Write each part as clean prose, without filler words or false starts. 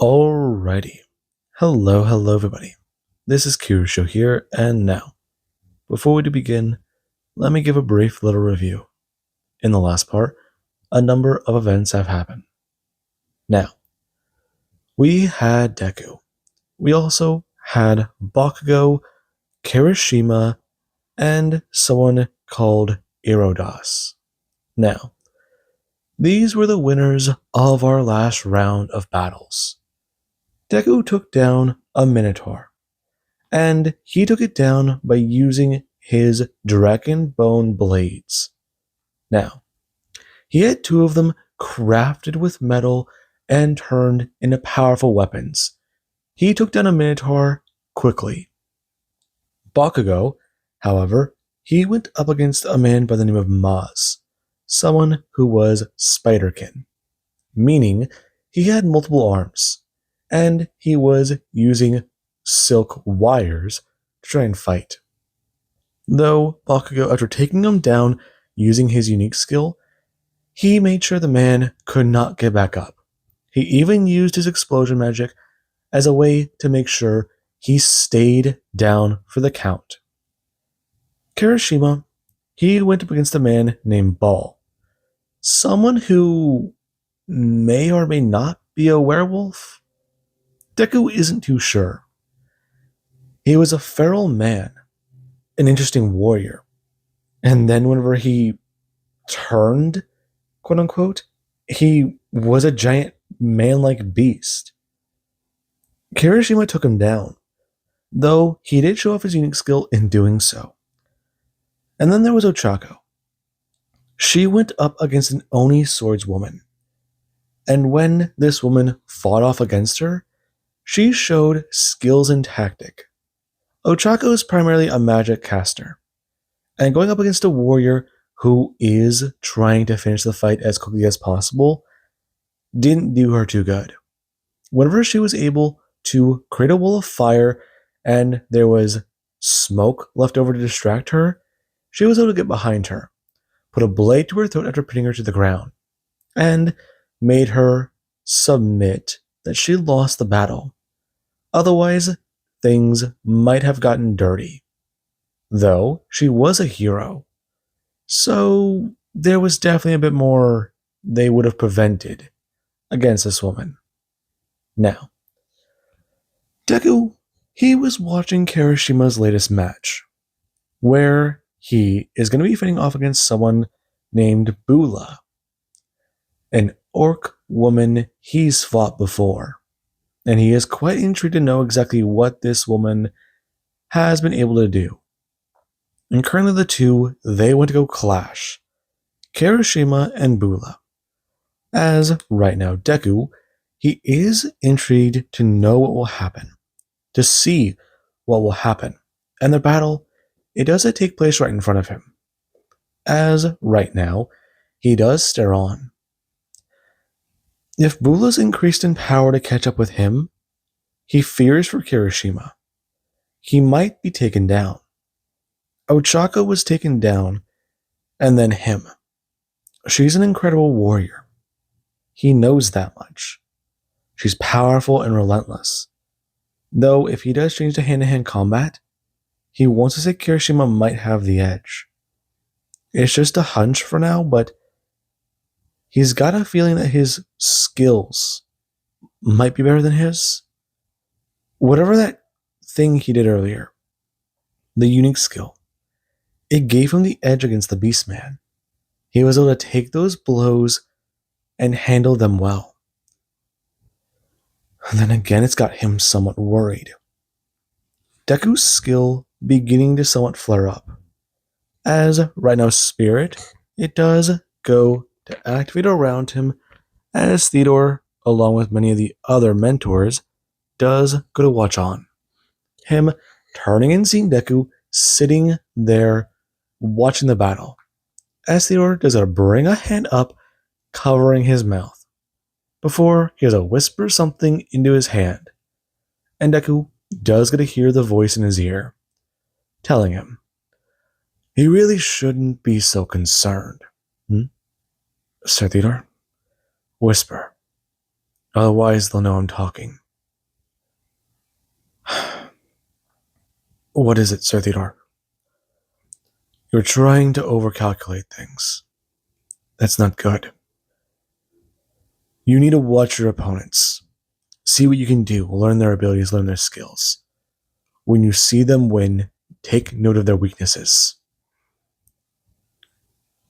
Alrighty. Hello everybody. This is Kirusho here, and now, before we begin, let me give a brief little review. In the last part, a number of events have happened. Now, we had Deku. We also had Bakugo, Kirishima, and someone called Irodas. Now, these were the winners of our last round of battles. Deku took down a Minotaur, and he took it down by using his dragon bone blades. Now, he had two of them crafted with metal and turned into powerful weapons. He took down a Minotaur quickly. Bakugo, however, he went up against a man by the name of Maz, someone who was Spiderkin, meaning he had multiple arms, and he was using silk wires to try and fight. Though Bakugo, after taking him down using his unique skill, he made sure the man could not get back up. He even used his explosion magic as a way to make sure he stayed down for the count. Kirishima, he went up against a man named Ball, someone who may or may not be a werewolf. Deku isn't too sure. He was a feral man, an interesting warrior, and then whenever he turned, quote unquote, he was a giant man-like beast. Kirishima took him down, though he did show off his unique skill in doing so. And then there was Ochako. She went up against an Oni swordswoman, and when this woman fought off against her, she showed skills and tactic. Ochako is primarily a magic caster, and going up against a warrior who is trying to finish the fight as quickly as possible didn't do her too good. Whenever she was able to create a wall of fire and there was smoke left over to distract her, she was able to get behind her, put a blade to her throat after pinning her to the ground, and made her submit that she lost the battle. Otherwise, things might have gotten dirty. Though she was a hero, so there was definitely a bit more they would have prevented against this woman. Now, Deku, he was watching Kirishima's latest match, where he is going to be fighting off against someone named Bula, an orc woman he's fought before, and he is quite intrigued to know exactly what this woman has been able to do. And currently the two, they want to go clash, Kirishima and Bula. As right now, Deku, he is intrigued to know what will happen, to see what will happen. And the battle, it doesn't take place right in front of him. As right now, he does stare on. If Bula's increased in power to catch up with him, he fears for Kirishima. He might be taken down. Ochako was taken down, and then him. She's an incredible warrior. He knows that much. She's powerful and relentless. Though if he does change to hand-to-hand combat, he wants to say Kirishima might have the edge. It's just a hunch for now, but he's got a feeling that his skills might be better than his. Whatever that thing he did earlier, the unique skill, it gave him the edge against the Beastman. He was able to take those blows and handle them well. And then again, it's got him somewhat worried. Deku's skill beginning to somewhat flare up. As right now Spirit, it does go to activate around him, as Theodore, along with many of the other mentors, does go to watch on. Him turning and seeing Deku sitting there watching the battle. As Theodore does bring a hand up, covering his mouth, before he has to whisper something into his hand. And Deku does get to hear the voice in his ear, telling him, he really shouldn't be so concerned. Sir Theodore, whisper. Otherwise, they'll know I'm talking. What is it, Sir Theodore? You're trying to overcalculate things. That's not good. You need to watch your opponents. See what you can do. Learn their abilities, learn their skills. When you see them win, take note of their weaknesses.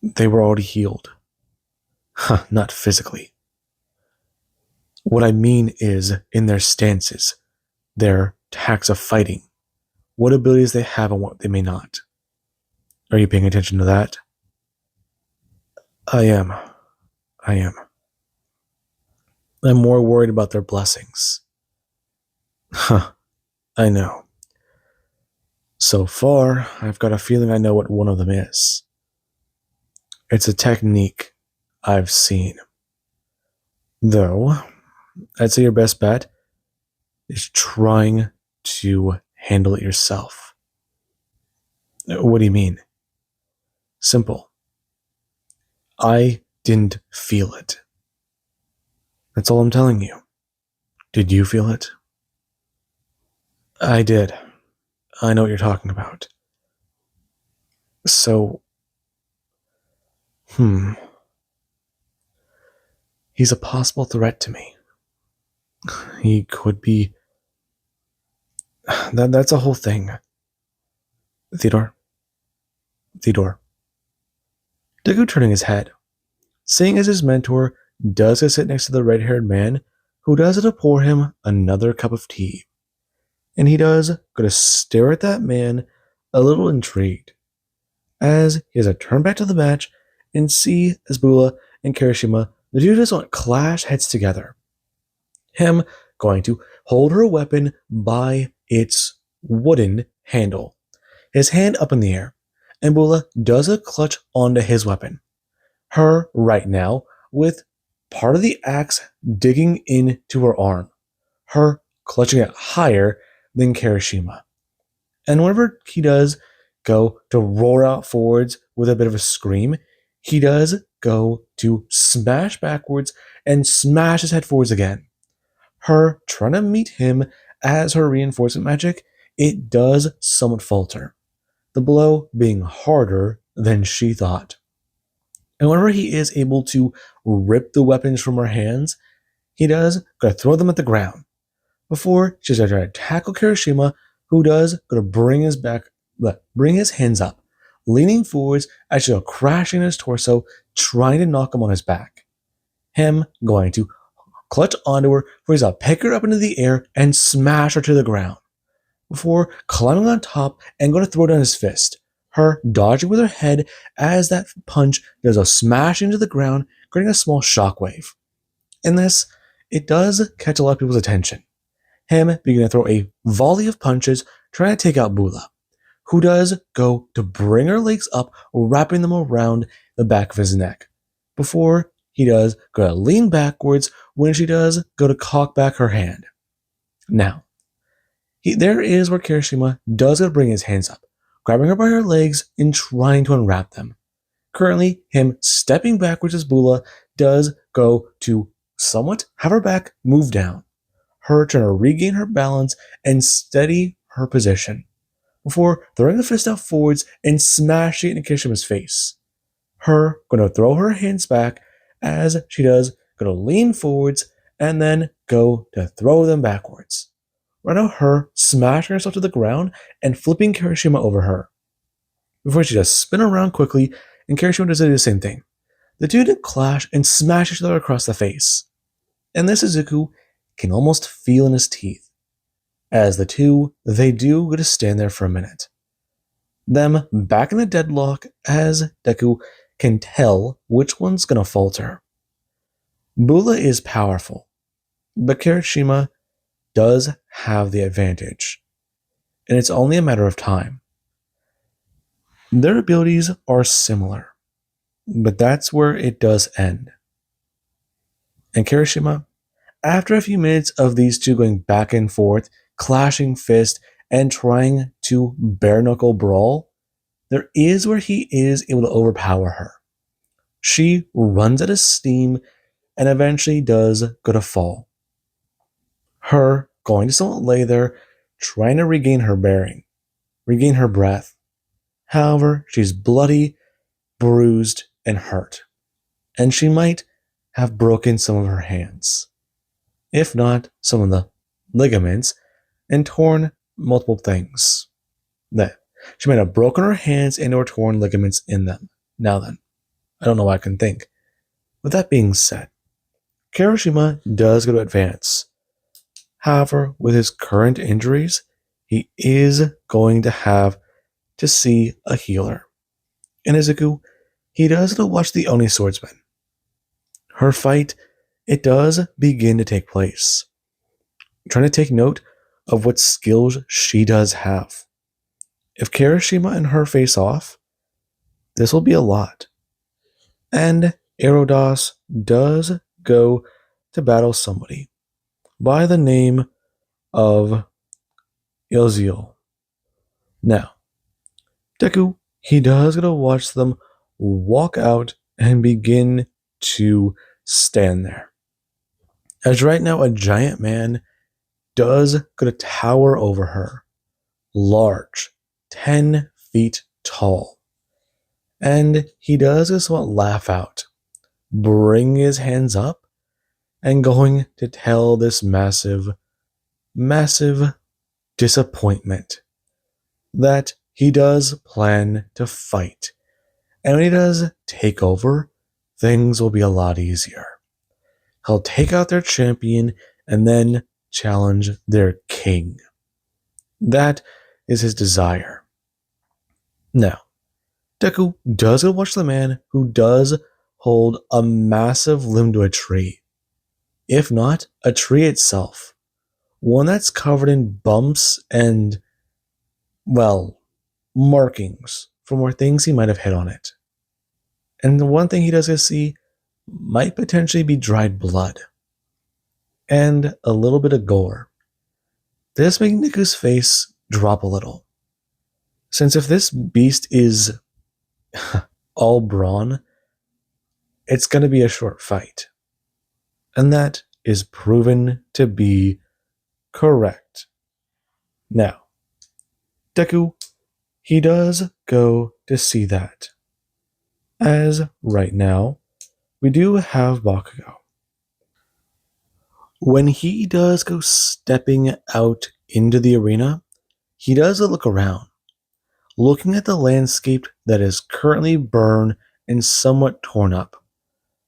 They were already healed. Not physically. What I mean is in their stances, their tactics of fighting, what abilities they have and what they may not. Are you paying attention to that? I am. I'm more worried about their blessings. I know. So far, I've got a feeling I know what one of them is. It's a technique I've seen. Though, I'd say your best bet is trying to handle it yourself. What do you mean? Simple. I didn't feel it. That's all I'm telling you. Did you feel it? I did. I know what you're talking about. So, he's a possible threat to me. He could be. That's a whole thing. Theodore. Deku turning his head, seeing as his mentor does sit next to the red-haired man, who does to pour him another cup of tea. And he does go to stare at that man, a little intrigued, as he has to turn back to the match and see as Bula and Kirishima, the two just want to clash heads together. Him going to hold her weapon by its wooden handle, his hand up in the air, and Bula does a clutch onto his weapon. Her right now with part of the axe digging into her arm, her clutching it higher than Kirishima. And whenever he does go to roar out forwards with a bit of a scream, he does go to smash backwards and smash his head forwards again. Her trying to meet him as her reinforcement magic, it does somewhat falter, the blow being harder than she thought. And whenever he is able to rip the weapons from her hands, he does go to throw them at the ground. Before she's going to try to tackle Kirishima, who does go to bring his hands up, leaning forwards as she'll crashing his torso, trying to knock him on his back. Him going to clutch onto her, for he's to pick her up into the air and smash her to the ground. Before climbing on top and going to throw down his fist, her dodging with her head as that punch does a smash into the ground, creating a small shockwave. In this, it does catch a lot of people's attention. Him beginning to throw a volley of punches, trying to take out Bula, who does go to bring her legs up, wrapping them around the back of his neck. Before he does go to lean backwards when she does go to cock back her hand. Now, there is where Kirishima does go to bring his hands up, grabbing her by her legs and trying to unwrap them. Currently, him stepping backwards as Bula does go to somewhat have her back move down, her trying to regain her balance and steady her position, before throwing the fist out forwards and smashing it in Kirishima's face. Her going to throw her hands back as she does go to lean forwards and then go to throw them backwards. Right now, her smashing herself to the ground and flipping Kirishima over her. Before she does spin around quickly, and Kirishima does the same thing. The two then clash and smash each other across the face. And this Izuku can almost feel in his teeth. As the two, they do go to stand there for a minute. Them back in a deadlock as Deku can tell which one's gonna falter. Bula is powerful, but Kirishima does have the advantage, and it's only a matter of time. Their abilities are similar, but that's where it does end. And Kirishima, after a few minutes of these two going back and forth, clashing fists, and trying to bare-knuckle brawl, there is where he is able to overpower her. She runs out of steam and eventually does go to fall, her going to somewhat lay there, trying to regain her bearing, regain her breath. However, she's bloody, bruised, and hurt, and she might have broken some of her hands, if not some of the ligaments, and torn multiple things. That she might have broken her hands and or torn ligaments in them. Now then, I don't know what I can think. With that being said, Kirishima does go to advance. However, with his current injuries, he is going to have to see a healer. In Izuku, he does go to watch the Oni swordsman. Her fight, it does begin to take place. Trying to take note of what skills she does have. If Kirishima and her face off, this will be a lot. And Erodas does go to battle somebody by the name of Ilziel. Now, Deku, he does get to watch them walk out and begin to stand there. As right now, a giant man does get to tower over her. Large, 10 feet tall. And he does just want to laugh out, bring his hands up, and going to tell this massive disappointment that he does plan to fight. And when he does take over, things will be a lot easier. He'll take out their champion and then challenge their king. That is his desire. Now, Deku does go watch the man who does hold a massive limb to a tree. If not, a tree itself. One that's covered in bumps and, well, markings from where things he might have hit on it. And the one thing he does get to see might potentially be dried blood. And a little bit of gore. This makes Deku's face drop a little. Since if this beast is all brawn, it's going to be a short fight. And that is proven to be correct. Now, Deku, he does go to see that. As right now, we do have Bakugo. When he does go stepping out into the arena, he does look around, looking at the landscape that is currently burned and somewhat torn up,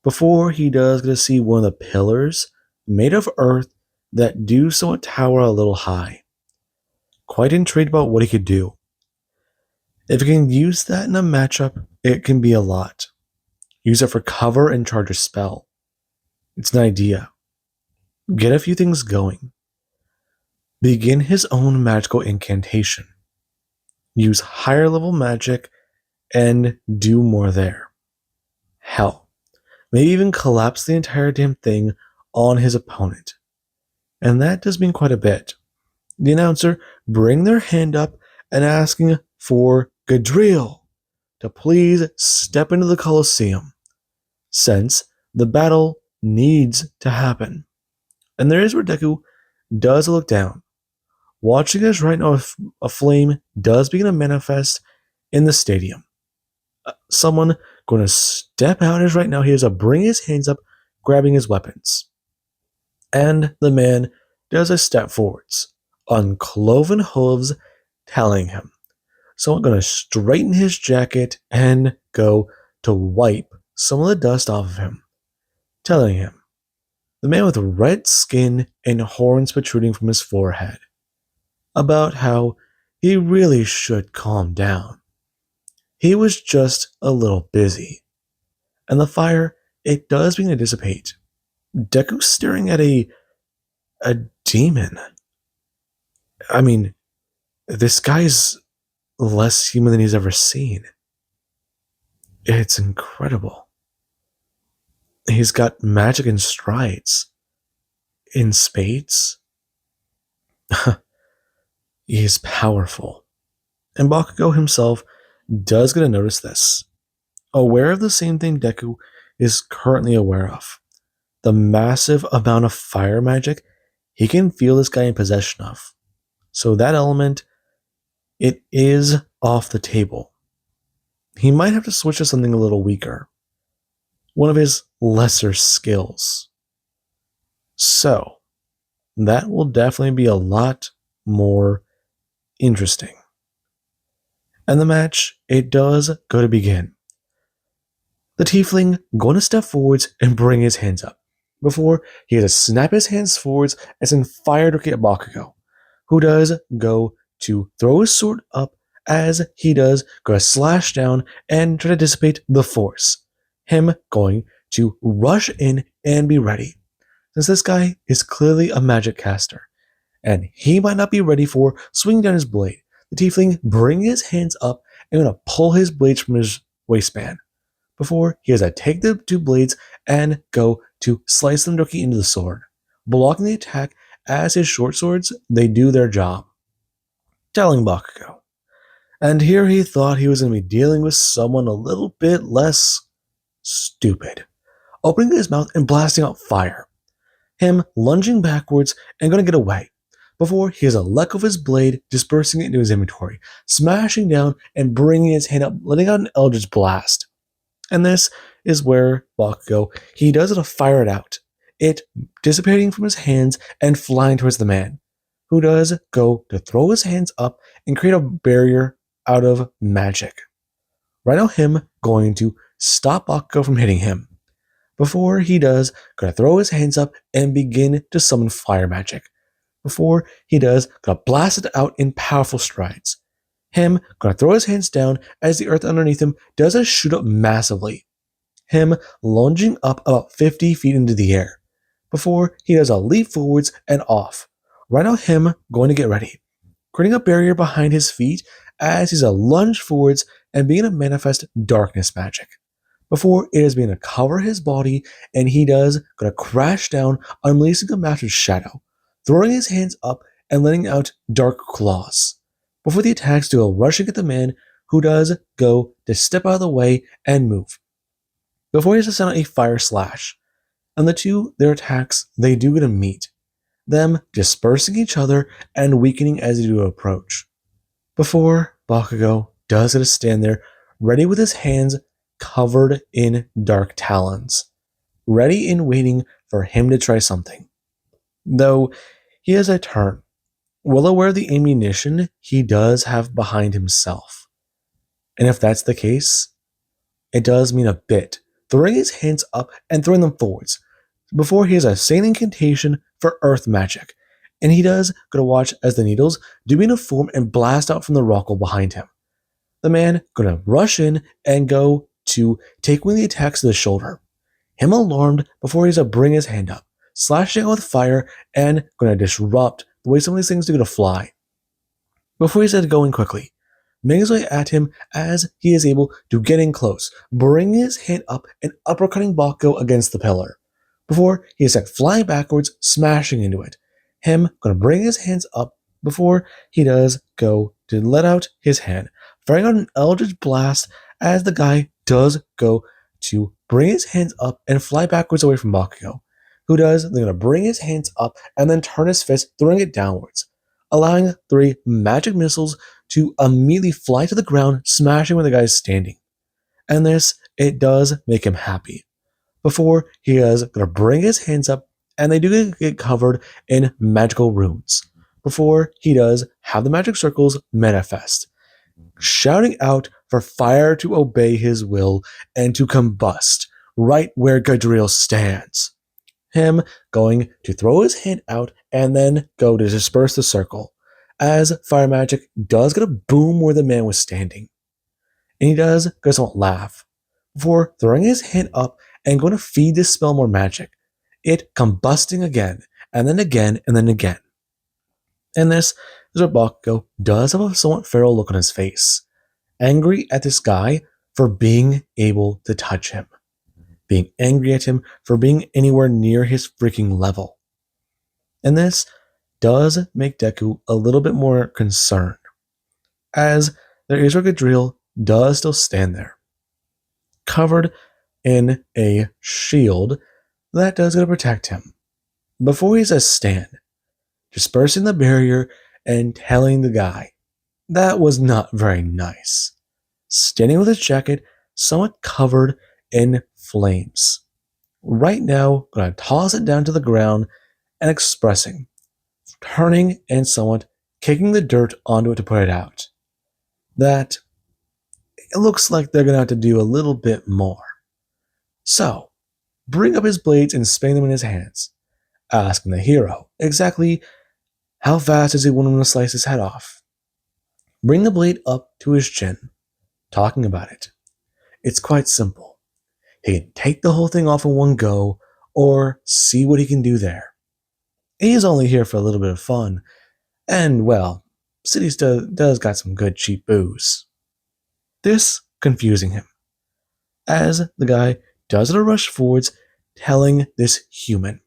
before he does get to see one of the pillars made of earth that do somewhat tower a little high. Quite intrigued about what he could do. If he can use that in a matchup, it can be a lot. Use it for cover and charge a spell. It's an idea. Get a few things going. Begin his own magical incantation. Use higher level magic and do more there. Hell, maybe even collapse the entire damn thing on his opponent. And that does mean quite a bit. The announcer bring their hand up and asking for Gadriel to please step into the Colosseum, since the battle needs to happen. And there is where Deku does look down, watching as right now a flame does begin to manifest in the stadium. Someone going to step out as right now he has to bring his hands up, grabbing his weapons. And the man does a step forwards, uncloven hooves telling him. Someone going to straighten his jacket and go to wipe some of the dust off of him, telling him, the man with red skin and horns protruding from his forehead, about how he really should calm down. He was just a little busy. And the fire, it does begin to dissipate. Deku staring at a demon. I mean, this guy's less human than he's ever seen. It's incredible. He's got magic in strides. In spades. He's powerful. And Bakugo himself does get to notice this. Aware of the same thing Deku is currently aware of. The massive amount of fire magic he can feel this guy in possession of. So that element, it is off the table. He might have to switch to something a little weaker. One of his lesser skills. So, that will definitely be a lot more interesting. And the match, it does go to begin. The tiefling going to step forwards and bring his hands up. Before he has to snap his hands forwards and send fire to at Bakugo, who does go to throw his sword up as he does go to slash down and try to dissipate the force. Him going to rush in and be ready. Since this guy is clearly a magic caster, and he might not be ready for swinging down his blade, the tiefling bring his hands up and going to pull his blades from his waistband. Before he has to take the two blades and go to slice them directly into the sword, blocking the attack as his short swords, they do their job. Telling Bakugo. And here he thought he was going to be dealing with someone a little bit less stupid, opening his mouth and blasting out fire. Him lunging backwards and going to get away. Before he has a let go of his blade, dispersing it into his inventory, smashing down and bringing his hand up, letting out an Eldritch Blast. And this is where Bakugo, he does it to fire it out. It dissipating from his hands and flying towards the man, who does go to throw his hands up and create a barrier out of magic. Right now him going to stop Bakugo from hitting him. Before he does, gonna throw his hands up and begin to summon fire magic. Before he does, gonna blast it out in powerful strides. Him gonna throw his hands down as the earth underneath him does a shoot up massively. Him lunging up about 50 feet into the air. Before he does a leap forwards and off. Right now him going to get ready. Creating a barrier behind his feet as he's a lunge forwards and being to manifest darkness magic. Before it is being to cover his body, and he does gonna crash down, unleashing a massive shadow, throwing his hands up and letting out dark claws. Before the attacks do a rushing at the man, who does go to step out of the way and move. Before he has to send out a fire slash, and the two, their attacks, they do gonna meet, them dispersing each other and weakening as they do approach. Before Bakugo does get to stand there, ready with his hands covered in dark talons, ready and waiting for him to try something. Though he has a turn, well aware of the ammunition he does have behind himself. And if that's the case, it does mean a bit, throwing his hands up and throwing them forwards, before he has a sane incantation for earth magic, and he does go to watch as the needles do begin to form and blast out from the rockle behind him. The man gonna rush in and go to take one of the attacks to the shoulder. Him alarmed before he's to bring his hand up, slashing out with fire and gonna disrupt the way some of these things are gonna fly. Before he's to go in quickly, making his way at him as he is able to get in close, bringing his hand up and uppercutting Bakugo against the pillar. Before he is sent flying backwards, smashing into it. Him gonna bring his hands up before he does go to let out his hand, firing out an Eldritch Blast as the guy does go to bring his hands up and fly backwards away from Bakugo, who does, they're going to bring his hands up and then turn his fist, throwing it downwards, allowing 3 magic missiles to immediately fly to the ground, smashing where the guy is standing. And this, it does make him happy. Before he is going to bring his hands up, and they do get covered in magical runes. Before he does have the magic circles manifest, shouting out for fire to obey his will and to combust right where Gadriel stands. Him going to throw his hand out and then go to disperse the circle, as fire magic does get a boom where the man was standing. And he does go to laugh, before throwing his hand up and going to feed this spell more magic, it combusting again, and then again, and then again. And this is where Bakugo does have a somewhat feral look on his face, angry at this guy for being able to touch him, being angry at him for being anywhere near his freaking level. And this does make Deku a little bit more concerned, as their Israel Gadriel does still stand there, covered in a shield that does go to protect him. Before he says stand, dispersing the barrier and telling the guy that was not very nice. Standing with his jacket somewhat covered in flames. Right now, gonna toss it down to the ground and expressing, turning and somewhat kicking the dirt onto it to put it out. That it looks like they're gonna have to do a little bit more. So, bring up his blades and spin them in his hands, asking the hero exactly how fast does he want him to slice his head off. Bring the blade up to his chin, talking about it. It's quite simple. He can take the whole thing off in one go, or see what he can do there. He's only here for a little bit of fun, and well, Cities does got some good cheap booze. This confusing him, as the guy does it a rush forwards, telling this human,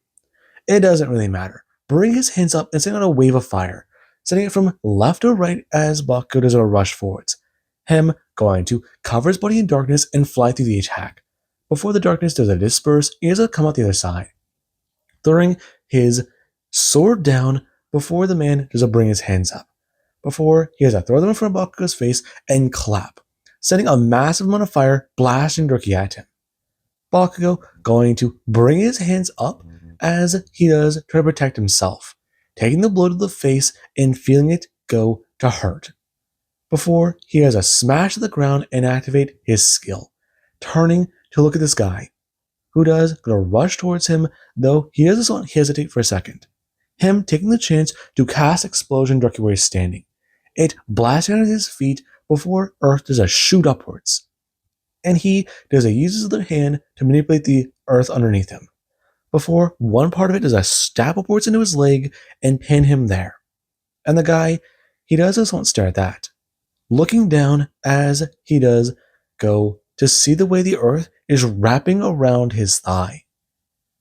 it doesn't really matter. Bring his hands up and send out a wave of fire, sending it from left to right as Bakugo does a rush forwards. Him going to cover his body in darkness and fly through the attack. Before the darkness does a disperse, he does a come out the other side, throwing his sword down before the man does a bring his hands up. Before he has to throw them in front of Bakugo's face and clap, sending a massive amount of fire blasting directly at him. Bakugo going to bring his hands up as he does try to protect himself, taking the blow to the face and feeling it go to hurt. Before he has a smash to the ground and activate his skill, turning to look at this guy, who does gonna rush towards him, though he doesn't hesitate for a second. Him taking the chance to cast Explosion directly where he's standing. It blasts out at his feet before Earth does a shoot upwards. And he does a uses of the hand to manipulate the earth underneath him. Before one part of it does a stab upwards into his leg and pin him there. And the guy, he does just won't stare at that. Looking down as he does go to see the way the earth is wrapping around his thigh.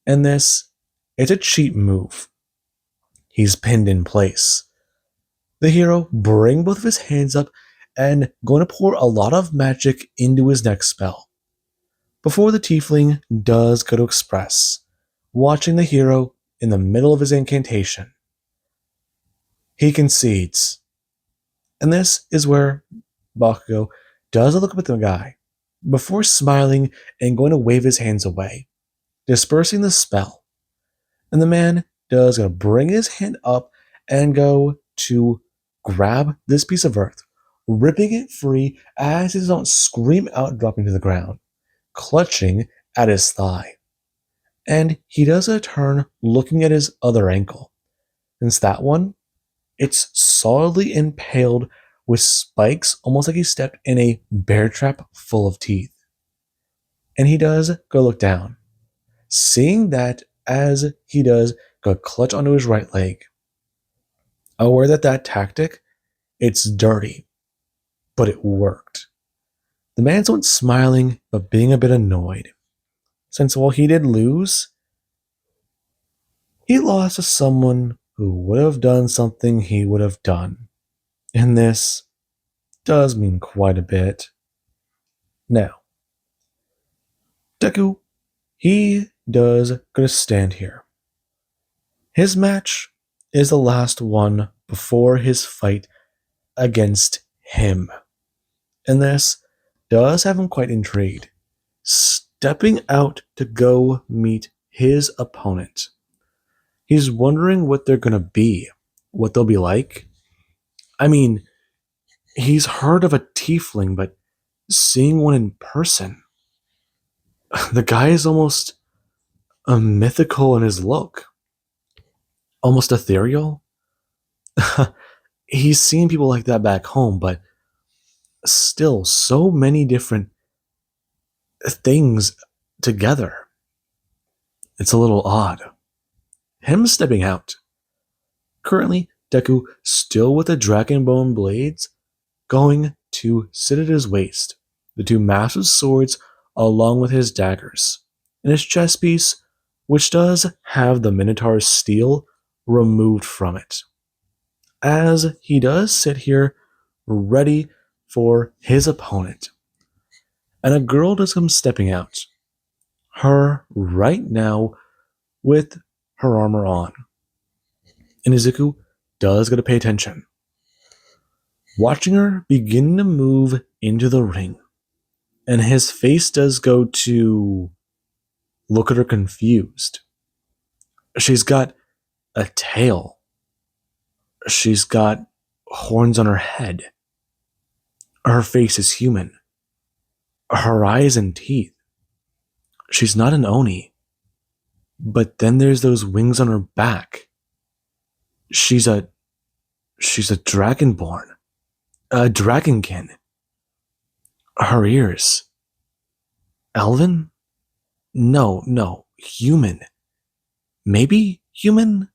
And this, it's a cheap move. He's pinned in place. The hero bring both of his hands up and going to pour a lot of magic into his next spell. Before the tiefling does go to express, watching the hero in the middle of his incantation, he concedes. And this is where Bakugo does look up at the guy, before smiling and going to wave his hands away, dispersing the spell. And the man does going to bring his hand up and go to grab this piece of earth, ripping it free as he don't scream out, dropping to the ground, clutching at his thigh. And he does a turn looking at his other ankle. Since that one, it's solidly impaled with spikes, almost like he stepped in a bear trap full of teeth. And he does go look down, seeing that as he does go clutch onto his right leg. Aware that tactic, it's dirty, but it worked. The man's not smiling, but being a bit annoyed, since while he did lose, he lost to someone who would have done something he would have done. And this does mean quite a bit. Now, Deku, he does gonna stand here. His match is the last one before his fight against him. And this does have him quite intrigued, stepping out to go meet his opponent. He's wondering what they're gonna be, what they'll be like. I mean, he's heard of a tiefling, but seeing one in person, the guy is almost a mythical in his look, almost ethereal. He's seen people like that back home, but still so many different things together. It's a little odd. Him stepping out. Currently, Deku, still with the dragon bone blades, going to sit at his waist, the two massive swords along with his daggers, and his chest piece, which does have the Minotaur's steel removed from it. As he does sit here, ready for his opponent. And a girl does come stepping out. Her right now with her armor on. And Izuku does gotta pay attention, watching her begin to move into the ring. And his face does go to look at her confused. She's got a tail. She's got horns on her head. Her face is human. Her eyes and teeth. She's not an Oni. But then there's those wings on her back. She's a dragonborn. A dragonkin. Her ears. Elven? No. Human. Maybe human?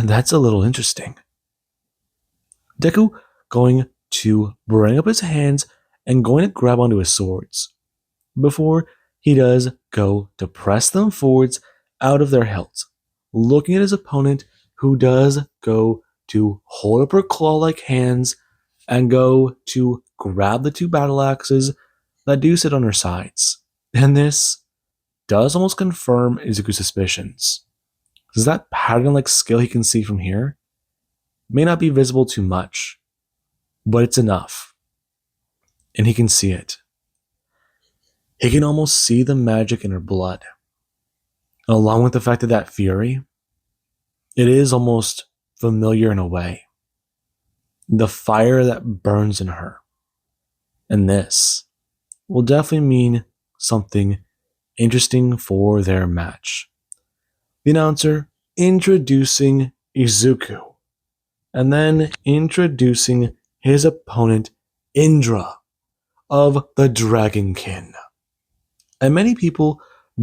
That's a little interesting. Deku going to bring up his hands and going to grab onto his swords. Before he does go to press them forwards out of their hilts, looking at his opponent, who does go to hold up her claw-like hands and go to grab the two battle axes that do sit on her sides. And this does almost confirm Izuku's suspicions. Because that pattern-like skill he can see from here may not be visible too much, but it's enough. And he can see it. He can almost see the magic in her blood. Along with the fact that fury, it is almost familiar in a way. The fire that burns in her. And this will definitely mean something interesting for their match. The announcer introducing Izuku, and then introducing his opponent, Indra, of the Dragonkin. And many people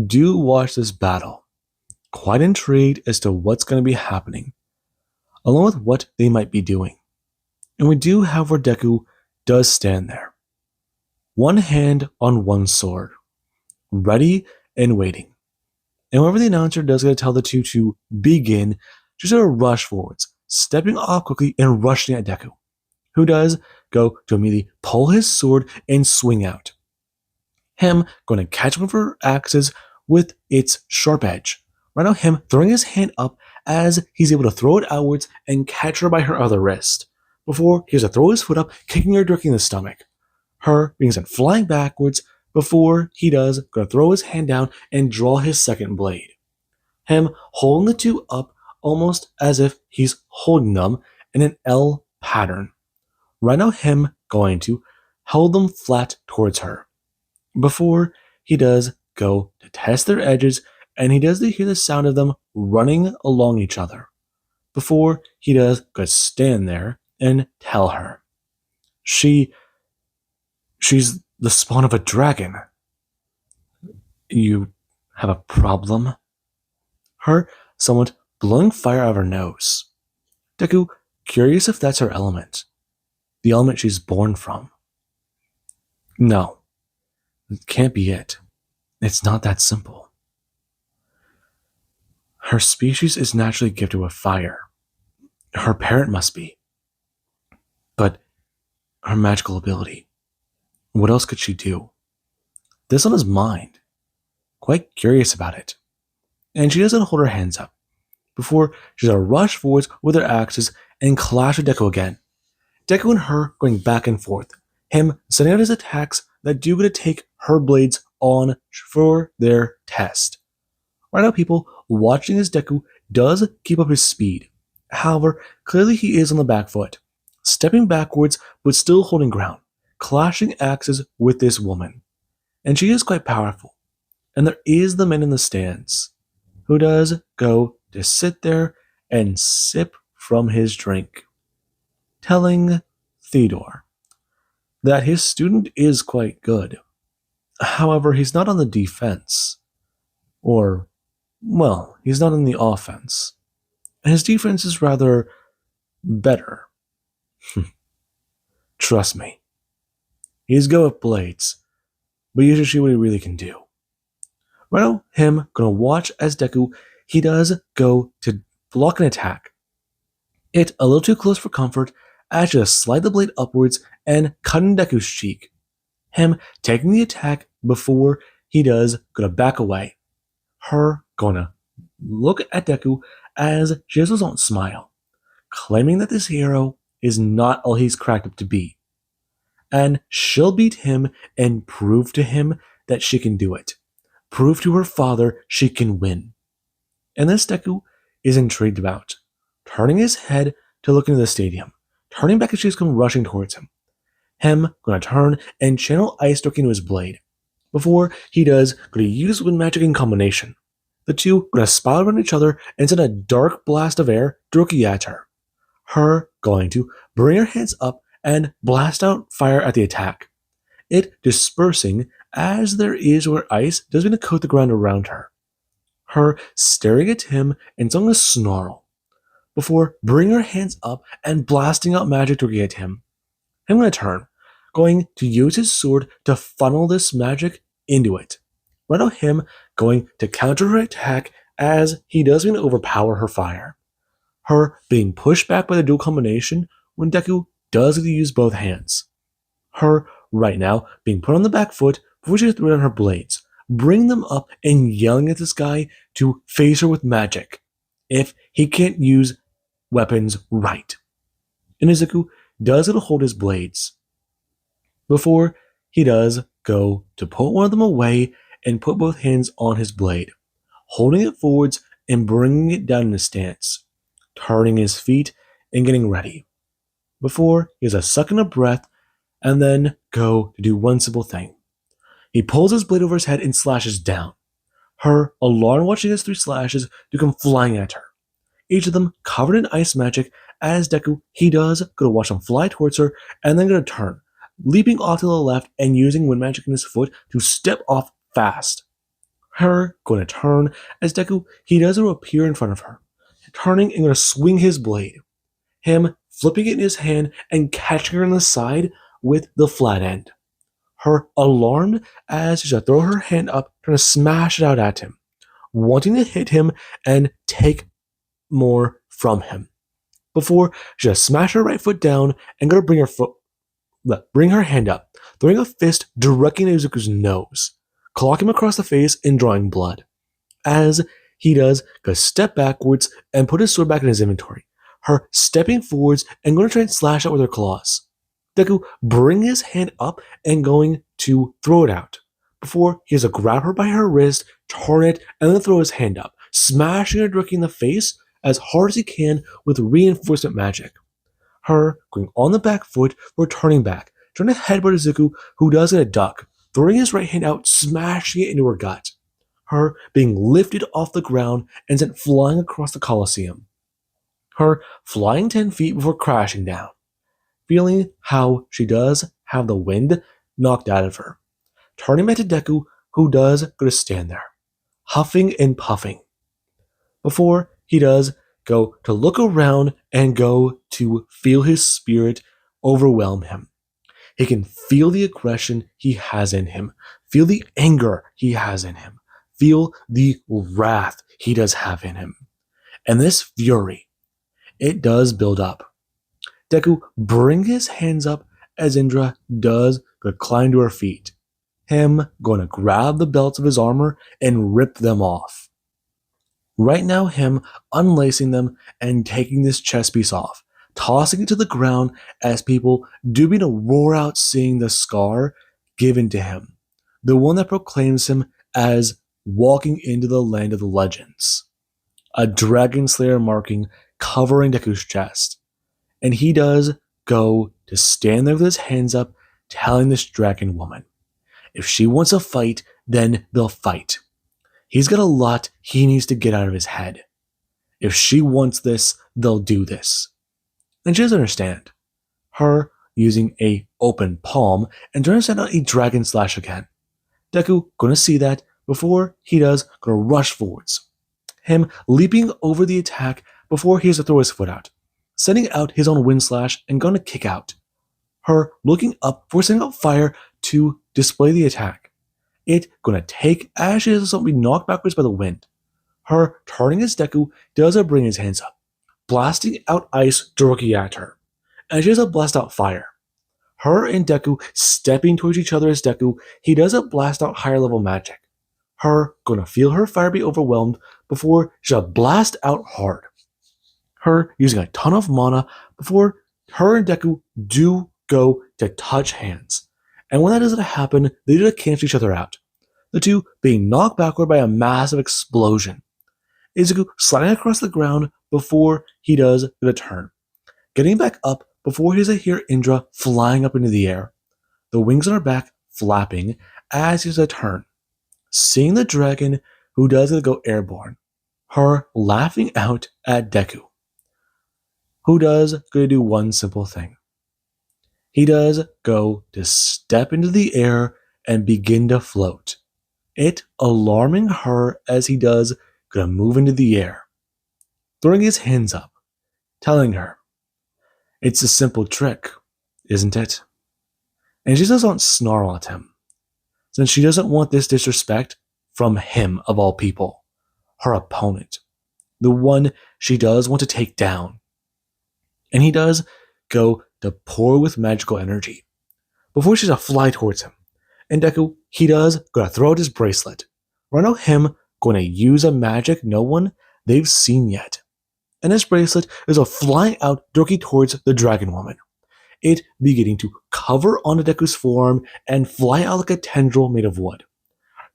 do watch this battle, quite intrigued as to what's going to be happening, along with what they might be doing. And we do have where Deku does stand there, one hand on one sword, ready and waiting. And whenever the announcer does get to tell the two to begin, she's going to rush forwards, stepping off quickly and rushing at Deku, who does go to immediately pull his sword and swing out. Him going to catch one of her axes with its sharp edge. Right now, him throwing his hand up as he's able to throw it outwards and catch her by her other wrist, before he has to throw his foot up, kicking her directly in the stomach. Her being sent flying backwards before he does going to throw his hand down and draw his second blade. Him holding the two up almost as if he's holding them in an L pattern. Right now, him going to hold them flat towards her, before he does go to test their edges, and he does hear the sound of them running along each other, before he does go stand there and tell her she's the spawn of a dragon. You have a problem? Her somewhat blowing fire out of her nose. Deku curious if that's her element, the element she's born from. No, it can't be it. It's not that simple. Her species is naturally gifted with fire. Her parent must be. But her magical ability, what else could she do? This on his mind. Quite curious about it. And she doesn't hold her hands up, before she's going to rush forwards with her axes and clash with Deku again. Deku and her going back and forth. Him sending out his attacks that do going to take her blades on for their test. Right now, people watching as Deku does keep up his speed. However, clearly he is on the back foot, stepping backwards but still holding ground, clashing axes with this woman. And she is quite powerful. And there is the man in the stands, who does go to sit there and sip from his drink, telling Theodore that his student is quite good. However, he's not on the defense. Or, well, he's not on the offense. His defense is rather better. Trust me. He's good with blades, but you should see what he really can do. Right now, him gonna watch as Deku, he does go to block an attack. It a little too close for comfort, as she just slide the blade upwards and cut in Deku's cheek. Him taking the attack before he does gonna back away. Her gonna look at Deku as she has his own smile, claiming that this hero is not all he's cracked up to be. And she'll beat him and prove to him that she can do it. Prove to her father she can win. And this Deku is intrigued about, turning his head to look into the stadium, turning back as she's come rushing towards him. Him gonna turn and channel Ice Stroke into his blade. Before he does, gonna use wind magic in combination. The two gonna spiral around each other and send a dark blast of air directly at her. Her going to bring her hands up and blast out fire at the attack. It dispersing as there is where ice does begin to coat the ground around her. Her staring at him and sung a snarl, before bringing her hands up and blasting out magic directly at him. I'm going to turn, going to use his sword to funnel this magic into it. Right now him going to counter her attack as he does begin to overpower her fire. Her being pushed back by the dual combination when Deku does get to use both hands. Her right now being put on the back foot before she threw down her blades, bring them up and yelling at this guy to face her with magic if he can't use weapons right. And Izuku does get to hold his blades before he does go to put one of them away and put both hands on his blade, holding it forwards and bringing it down in a stance, turning his feet and getting ready before he has a second of breath and then go to do one simple thing. He pulls his blade over his head and slashes down. Her, alarmed watching his 3 slashes, to come flying at her. Each of them covered in ice magic, as Deku, he does go to watch them fly towards her, and then going to turn, leaping off to the left and using wind magic in his foot to step off fast. Her going to turn, as Deku, he does appear in front of her, turning and going to swing his blade. Him flipping it in his hand and catching her on the side with the flat end. Her alarmed as she should throw her hand up, trying to smash it out at him, wanting to hit him and take more from him. Before she just smash her right foot down and go to bring her hand up, throwing a fist directly into Izuku's nose, clocking him across the face and drawing blood. As he does, go step backwards and put his sword back in his inventory. Her stepping forwards and going to try and slash out with her claws. Deku bring his hand up and going to throw it out, before he has to grab her by her wrist, turn it, and then throw his hand up, smashing her directly in the face as hard as he can with reinforcement magic. Her going on the back foot for turning back, trying to headbutt Izuku, who does get a duck, throwing his right hand out, smashing it into her gut. Her being lifted off the ground and sent flying across the Colosseum. Her flying 10 feet before crashing down, feeling how she does have the wind knocked out of her. Turning back to Deku, who does go to stand there, huffing and puffing, before he does go to look around and go to feel his spirit overwhelm him. He can feel the aggression he has in him, feel the anger he has in him, feel the wrath he does have in him. And this fury, it does build up. Deku bring his hands up as Indra does climb to her feet. Him going to grab the belts of his armor and rip them off. Right now him unlacing them and taking this chest piece off, tossing it to the ground as people do begin to roar out seeing the scar given to him. The one that proclaims him as walking into the land of the legends. A dragon slayer marking covering Deku's chest. And he does go to stand there with his hands up, telling this dragon woman, if she wants a fight, then they'll fight. He's got a lot he needs to get out of his head. If she wants this, they'll do this. And she doesn't understand. Her using a open palm and trying to send out a dragon slash again. Deku gonna see that before he does gonna rush forwards. Him leaping over the attack before he has to throw his foot out, sending out his own wind slash and gonna kick out. Her looking up, forcing out fire to display the attack. It gonna take as she does something be knocked backwards by the wind. Her turning as Deku does bring his hands up, blasting out ice directly at her. And she does blast out fire. Her and Deku stepping towards each other as Deku, he does blast out higher level magic. Her gonna feel her fire be overwhelmed before she'll blast out hard. her using a ton of mana before her and Deku do go to touch hands. And when that doesn't happen, they do cancel each other out, the two being knocked backward by a massive explosion. Izuku sliding across the ground before he does the turn, getting back up before he does hear Indra flying up into the air, the wings on her back flapping as he does a turn, seeing the dragon who does go airborne, her laughing out at Deku, who does go to do one simple thing. He does go to step into the air and begin to float, it alarming her as he does go to move into the air, throwing his hands up, telling her, "It's a simple trick, isn't it?" And she doesn't snarl at him, since she doesn't want this disrespect from him of all people, her opponent, the one she does want to take down. And he does go to pour with magical energy, before she's to fly towards him. And Deku, he does go to throw out his bracelet. Right now him going to use a magic no one they've seen yet. And this bracelet is a flying out directly towards the Dragon Woman, it beginning to cover onto Deku's forearm and fly out like a tendril made of wood.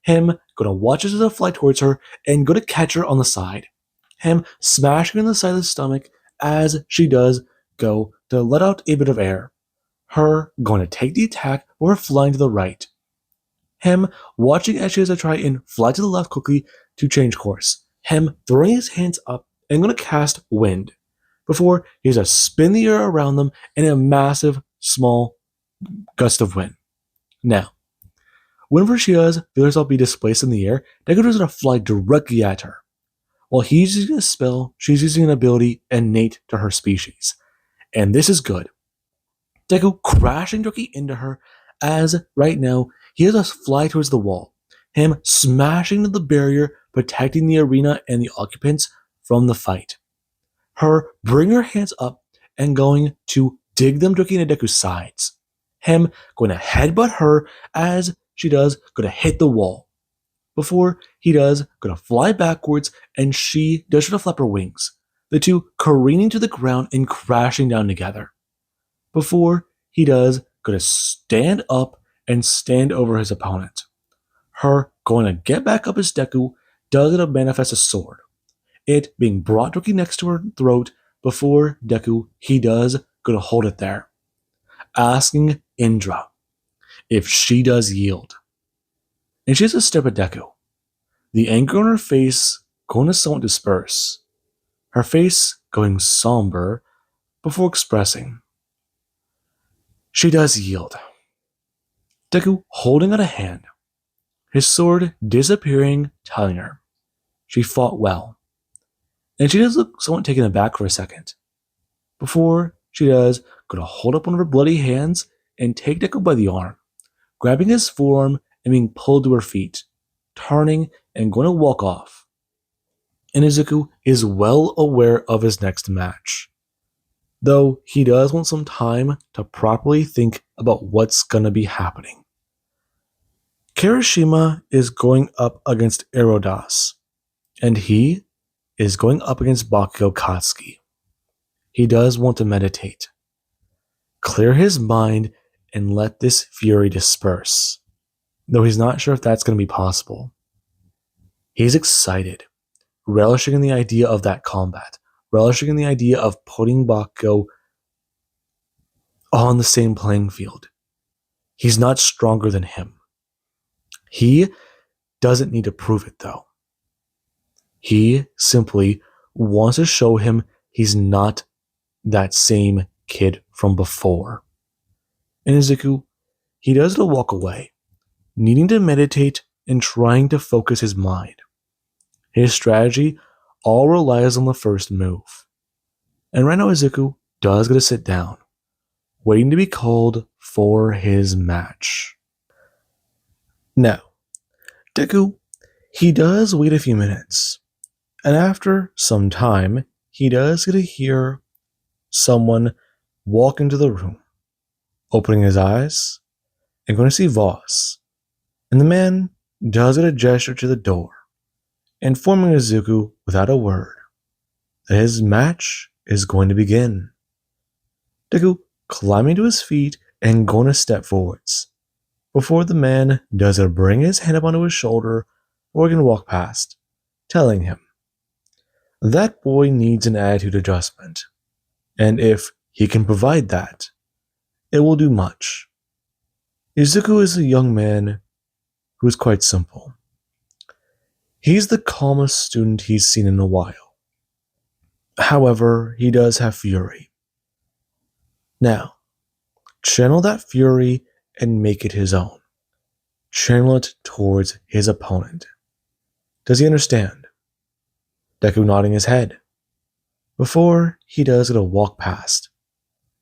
Him gonna watch as it fly towards her and go to catch her on the side. Him smashing in the side of the stomach as she does go to let out a bit of air. Her going to take the attack or flying to the right. Him watching as she has to try and fly to the left quickly to change course. Him throwing his hands up and going to cast Wind, before he has to spin the air around them in a massive, small gust of wind. Now, whenever she does feel herself be displaced in the air, Deku is going to fly directly at her. While he's using a spell, she's using an ability innate to her species. And this is good. Deku crashing directly into her as, right now, he has us fly towards the wall. Him smashing into the barrier, protecting the arena and the occupants from the fight. Her bring her hands up and going to dig them directly into Deku's sides. Him going to headbutt her as she does going to hit the wall. Before he does going to fly backwards and she does try to flap her wings, the two careening to the ground and crashing down together. Before he does going to stand up and stand over his opponent. Her going to get back up as Deku does going to manifest a sword, it being brought directly next to her throat before Deku, he does go to hold it there, asking Indra if she does yield. And she has to step at Deku, the anger on her face going to somewhat disperse, her face going somber before expressing. She does yield. Deku holding out a hand, his sword disappearing, telling her she fought well. And she does look somewhat taken aback for a second, before she does go to hold up one of her bloody hands and take Deku by the arm, grabbing his forearm and being pulled to her feet, turning and going to walk off. And Izuku is well aware of his next match, though he does want some time to properly think about what's going to be happening. Kirishima is going up against Erodas, and he is going up against Bakugo Katsuki. He does want to meditate, clear his mind, and let this fury disperse, though he's not sure if that's going to be possible. He's excited, relishing in the idea of that combat, relishing in the idea of putting Bakugo on the same playing field. He's not stronger than him. He doesn't need to prove it, though. He simply wants to show him he's not that same kid from before. And Izuku, he does to walk away, needing to meditate and trying to focus his mind. His strategy all relies on the first move. And right now Izuku does get to sit down, waiting to be called for his match. Now, Deku, he does wait a few minutes. And after some time, he does get to hear someone walk into the room, opening his eyes and going to see Voss. And the man does get a gesture to the door, informing Izuku without a word that his match is going to begin. Deku climbing to his feet and going to step forwards. Before the man does it, bring his hand up onto his shoulder, or can walk past, telling him, that boy needs an attitude adjustment, and if he can provide that, it will do much. Izuku is a young man who is quite simple. He's the calmest student he's seen in a while. However, he does have fury. Now, channel that fury and make it his own. Channel it towards his opponent. Does he understand? Deku nodding his head. Before he does get a walk past,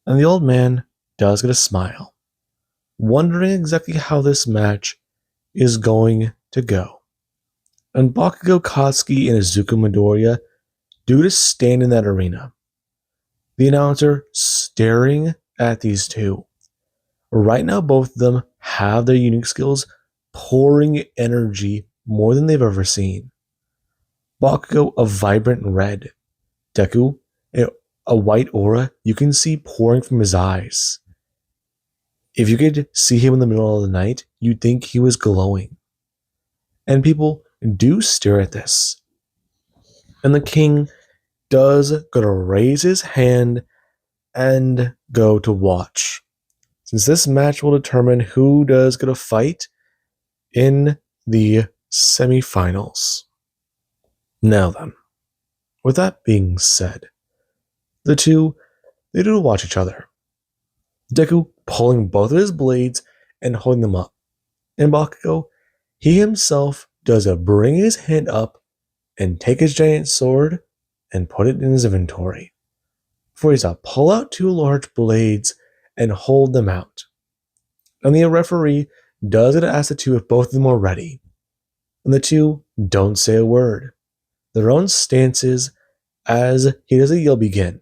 and the old man does get a smile, wondering exactly how this match is going to go. And Bakugo, Katsuki, and Izuku Midoriya do to stand in that arena. The announcer staring at these two. Right now, both of them have their unique skills pouring energy more than they've ever seen. Bakugo, a vibrant red. Deku, a white aura you can see pouring from his eyes. If you could see him in the middle of the night, you'd think he was glowing. And people do stare at this. And the king does go to raise his hand and go to watch, since this match will determine who does get a fight in the semifinals. Now then, with that being said, the two, they do watch each other. Deku pulling both of his blades and holding them up. And Bakugo, he himself does bring his hand up and take his giant sword and put it in his inventory. For he's to pull out two large blades and hold them out. And the referee does get to ask the two if both of them are ready. And the two don't say a word. Their own stances as he does a yell begin.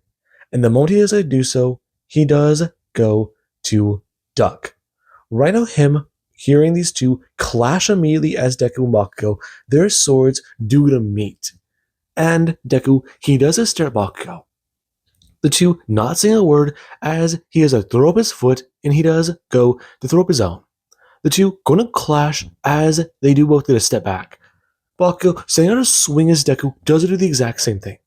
And the moment he does do so, he does go to duck. Right now, him hearing these two clash immediately as Deku and Bakugo, their swords do to meet. And Deku, he does a stare at Bakugo. The two not saying a word as he does throw up his foot and he does go to throw up his own. The two going to clash as they do both get a step back. Bakugo setting out a swing as Deku does do the exact same thing.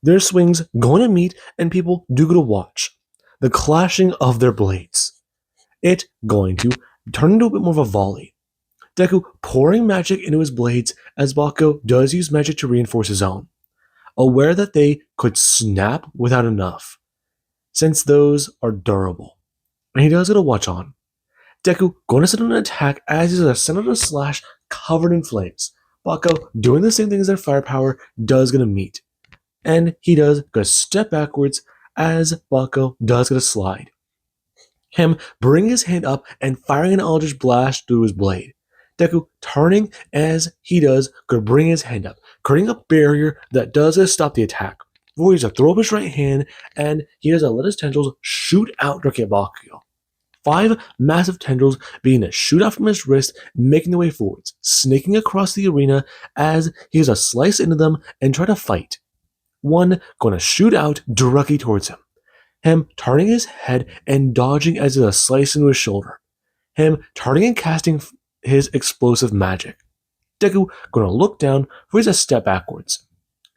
Their swings going to meet and people do go to watch the clashing of their blades. It going to turn into a bit more of a volley. Deku pouring magic into his blades as Bakugo does use magic to reinforce his own, aware that they could snap without enough, since those are durable. And he does get a watch on. Deku going to send an attack as he's going to send out a slash covered in flames. Bakugo doing the same thing as their firepower does going to meet. And he does go step backwards as Bakugo does get a slide. Him bringing his hand up and firing an Eldritch Blast through his blade. Deku turning as he does go bring his hand up, creating a barrier that does stop the attack. Before he's to throw up his right hand and he does let his tendrils shoot out directly at Bakugo. 5 massive tendrils beginning to shoot out from his wrist, making their way forwards, snaking across the arena as he does slice into them and try to fight. One going to shoot out directly towards him. Him turning his head and dodging as he does slice into his shoulder. Him turning and casting his explosive magic. Deku going to look down for his step backwards.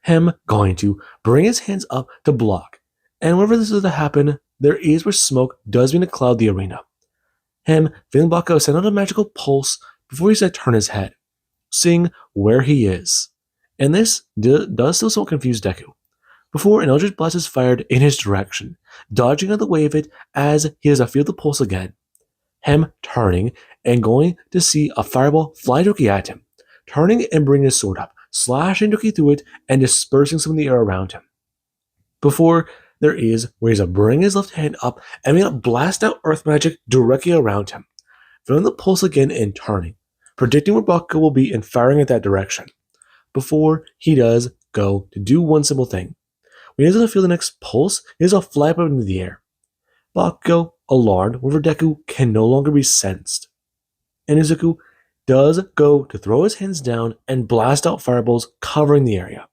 Him going to bring his hands up to block. And whenever this is to happen, there is where smoke does begin to cloud the arena. Him feeling Bakugo send out a magical pulse before he's to turn his head, seeing where he is. And this does still somewhat confuse Deku. Before an Eldritch Blast is fired in his direction, dodging out of the way of it as he has to feel the pulse again. Him turning and going to see a fireball fly directly at him, turning and bringing his sword up, slashing directly through it and dispersing some of the air around him. Before there is where he's to bring his left hand up and begin to blast out earth magic directly around him, feeling the pulse again and turning, predicting where Bakugo will be and firing at that direction. Before he does go to do one simple thing. When he doesn't feel the next pulse, he does a fly up into the air. Bakugo, alarmed, whenever Deku can no longer be sensed. And Izuku does go to throw his hands down and blast out fireballs covering the area.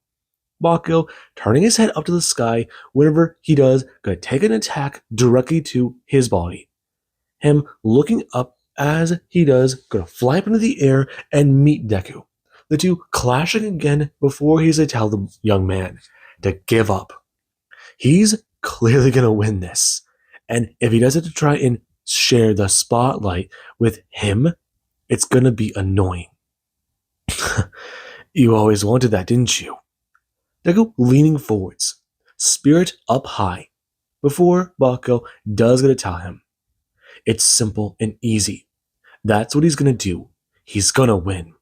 Bakugo turning his head up to the sky whenever he does, gonna take an attack directly to his body. Him looking up as he does, gonna fly up into the air and meet Deku. The two clashing again before he's to tell the young man to give up. He's clearly gonna win this. And if he does it to try and share the spotlight with him, it's gonna be annoying. You always wanted that, didn't you? Deku leaning forwards, spirit up high, before Bakugo does gonna tell him. It's simple and easy. That's what he's gonna do. He's gonna win.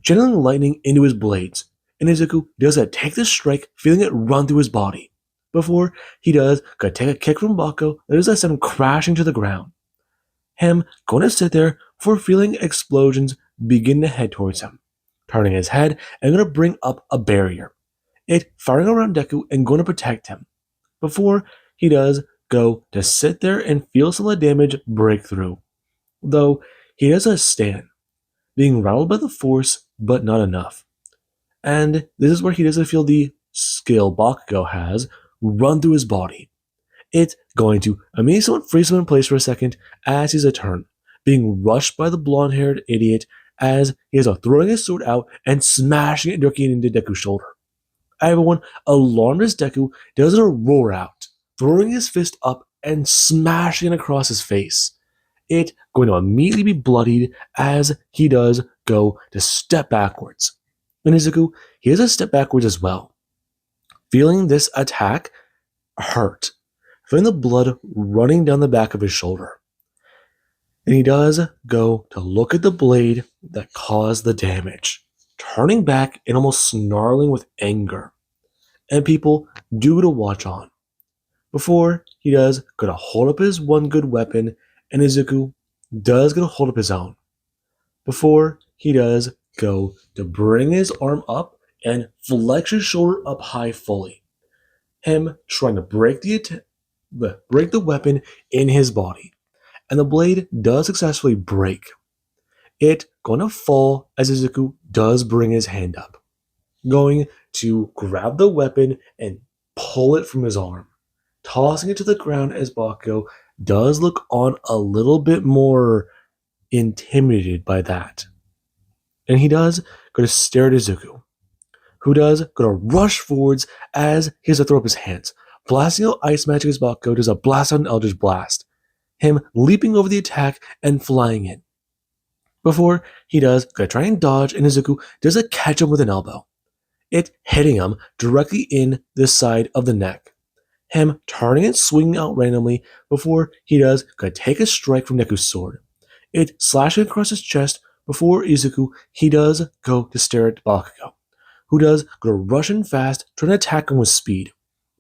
Channeling lightning into his blades, and Izuku does take the strike, feeling it run through his body. Before he does, gonna take a kick from Bakugo that does send him crashing to the ground. Him gonna sit there before feeling explosions begin to head towards him, turning his head and gonna bring up a barrier. It firing around Deku and gonna protect him. Before he does go to sit there and feel some of the damage break through. Though he does a stand, being rattled by the force, but not enough. And this is where he doesn't feel the skill Bakugo has run through his body. It's going to immediately someone freeze him in place for a second as he's a turn, being rushed by the blonde-haired idiot as he is throwing his sword out and smashing it directly into Deku's shoulder. Everyone, alarmed as Deku, does a roar out, throwing his fist up and smashing it across his face. It going to immediately be bloodied as he does go to step backwards. And Izuku, he has a step backwards as well. Feeling this attack hurt, feeling the blood running down the back of his shoulder. And he does go to look at the blade that caused the damage, turning back and almost snarling with anger. And people do go to watch on. Before he does go to hold up his one good weapon, and Izuku does go to hold up his own. Before he does go to bring his arm up and flex his shoulder up high fully. Him trying to break the weapon in his body. And the blade does successfully break. It going to fall as Izuku does bring his hand up, going to grab the weapon and pull it from his arm, tossing it to the ground as Bakugo does look on a little bit more intimidated by that. And he does go to stare at Izuku, who does go to rush forwards as he has to throw up his hands, blasting out ice magic as Bakugo does a blast out an Eldritch Blast, him leaping over the attack and flying in. Before he does go to try and dodge, and Izuku does a catch him with an elbow, it hitting him directly in the side of the neck. Him turning and swinging out randomly before he does go to take a strike from Deku's sword. It slashing across his chest before Izuku, he does go to stare at Bakugo, who does go to rush in fast, trying to attack him with speed.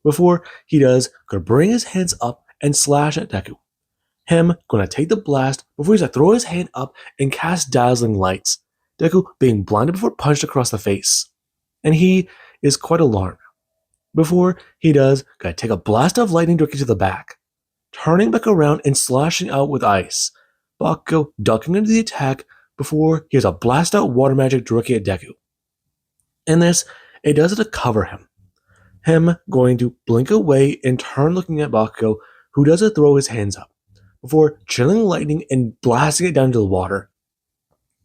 Before he does go to bring his hands up and slash at Deku. Him going to take the blast before he's to throw his hand up and cast dazzling lights. Deku being blinded before punched across the face. And he is quite alarmed. Before he does, gotta take a blast of lightning directly to the back, turning back around and slashing out with ice. Bakugo ducking into the attack before he has a blast out water magic directly at Deku. In this, it does it to cover him. Him going to blink away and turn looking at Bakugo, who does it throw his hands up, before chilling lightning and blasting it down into the water.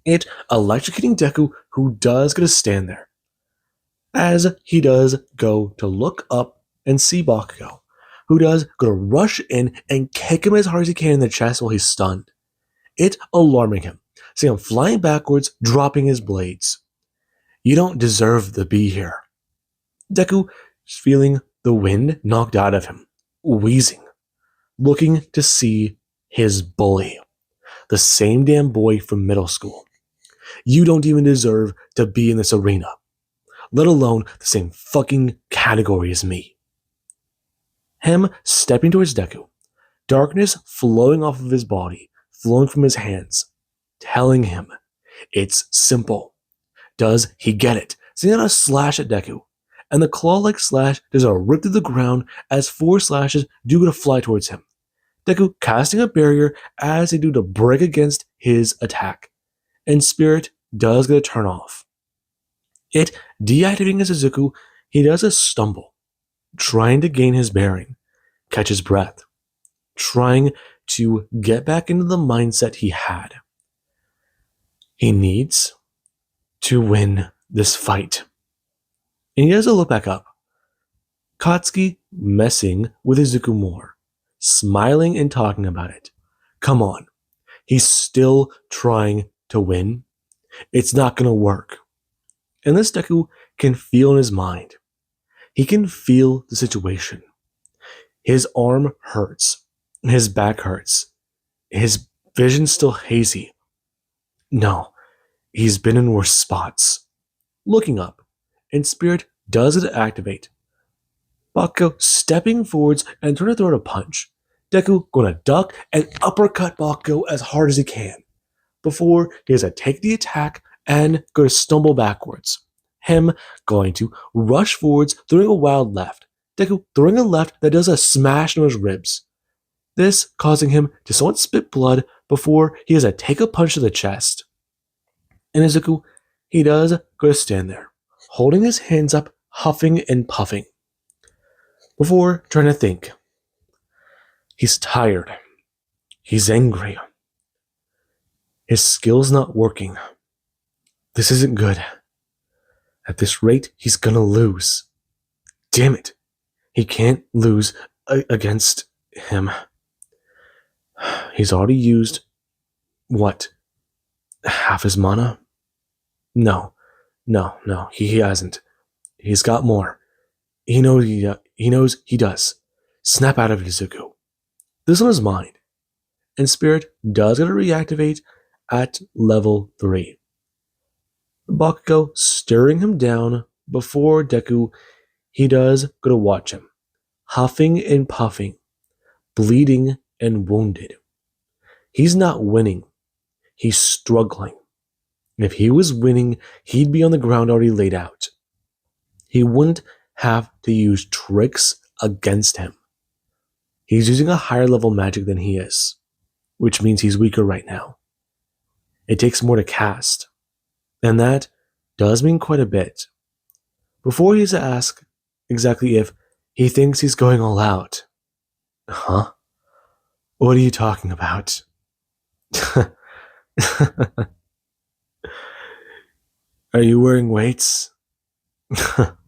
It electrocuting Deku, who does get to stand there. As he does go to look up and see Bakugo, who does go to rush in and kick him as hard as he can in the chest while he's stunned. It alarming him, seeing him flying backwards, dropping his blades. You don't deserve to be here. Deku feeling the wind knocked out of him, wheezing, looking to see his bully, the same damn boy from middle school. You don't even deserve to be in this arena, let alone the same fucking category as me. Him stepping towards Deku, darkness flowing off of his body, flowing from his hands, telling him it's simple. Does he get it? Seeing a slash at Deku, and the claw-like slash does a rip through the ground as 4 slashes do go to fly towards him. Deku casting a barrier as they do to break against his attack, and Spirit does get a turn off. It deactivating his Izuku, he does a stumble, trying to gain his bearing, catch his breath, trying to get back into the mindset he had. He needs to win this fight. And he doesn't look back up. Katsuki messing with Izuku more, smiling and talking about it. Come on, he's still trying to win. It's not going to work. And this Deku can feel in his mind. He can feel the situation. His arm hurts. His back hurts. His vision's still hazy. No, he's been in worse spots. Looking up, and Spirit does it activate. Bakugo stepping forwards and trying to throw out a punch. Deku going to duck and uppercut Bakugo as hard as he can, before he has to take the attack and go to stumble backwards. Him going to rush forwards, throwing a wild left. Deku throwing a left that does a smash in his ribs. This causing him to somewhat spit blood before he has to take a punch to the chest. And Izuku, he does go to stand there, holding his hands up, huffing and puffing, before trying to think. He's tired. He's angry. His skill's not working. This isn't good. At this rate, he's gonna lose. Damn it. He can't lose against him. He's already used, what, half his mana? No, he hasn't. He's got more. He knows he does. Snap out of it, Izuku. This is on his mind. And Spirit does get to reactivate at level 3. Bakugo stirring him down before Deku, he does go to watch him, huffing and puffing, bleeding and wounded. He's not winning. He's struggling. If he was winning, he'd be on the ground already laid out. He wouldn't have to use tricks against him. He's using a higher level magic than he is, which means he's weaker right now. It takes more to cast, and that does mean quite a bit. Before he's to ask exactly if he thinks he's going all out. Huh? What are you talking about? Are you wearing weights?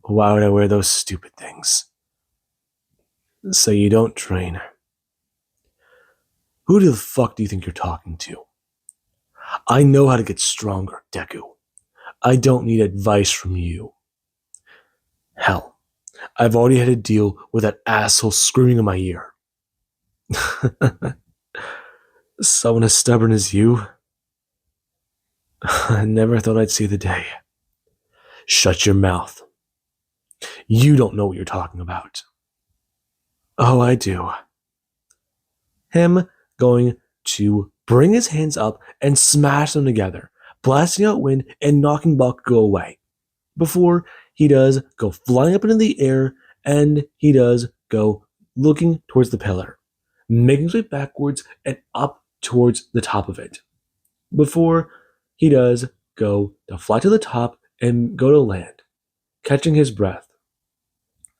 Why would I wear those stupid things? So you don't train. Who the fuck do you think you're talking to? I know how to get stronger, Deku. I don't need advice from you. Hell, I've already had to deal with that asshole screaming in my ear. Someone as stubborn as you? I never thought I'd see the day. Shut your mouth. You don't know what you're talking about. Oh, I do. Him going to bring his hands up and smash them together, blasting out wind and knocking Bakugo away. Before he does go flying up into the air, and he does go looking towards the pillar, making his way backwards and up towards the top of it. Before he does go to fly to the top and go to land, catching his breath,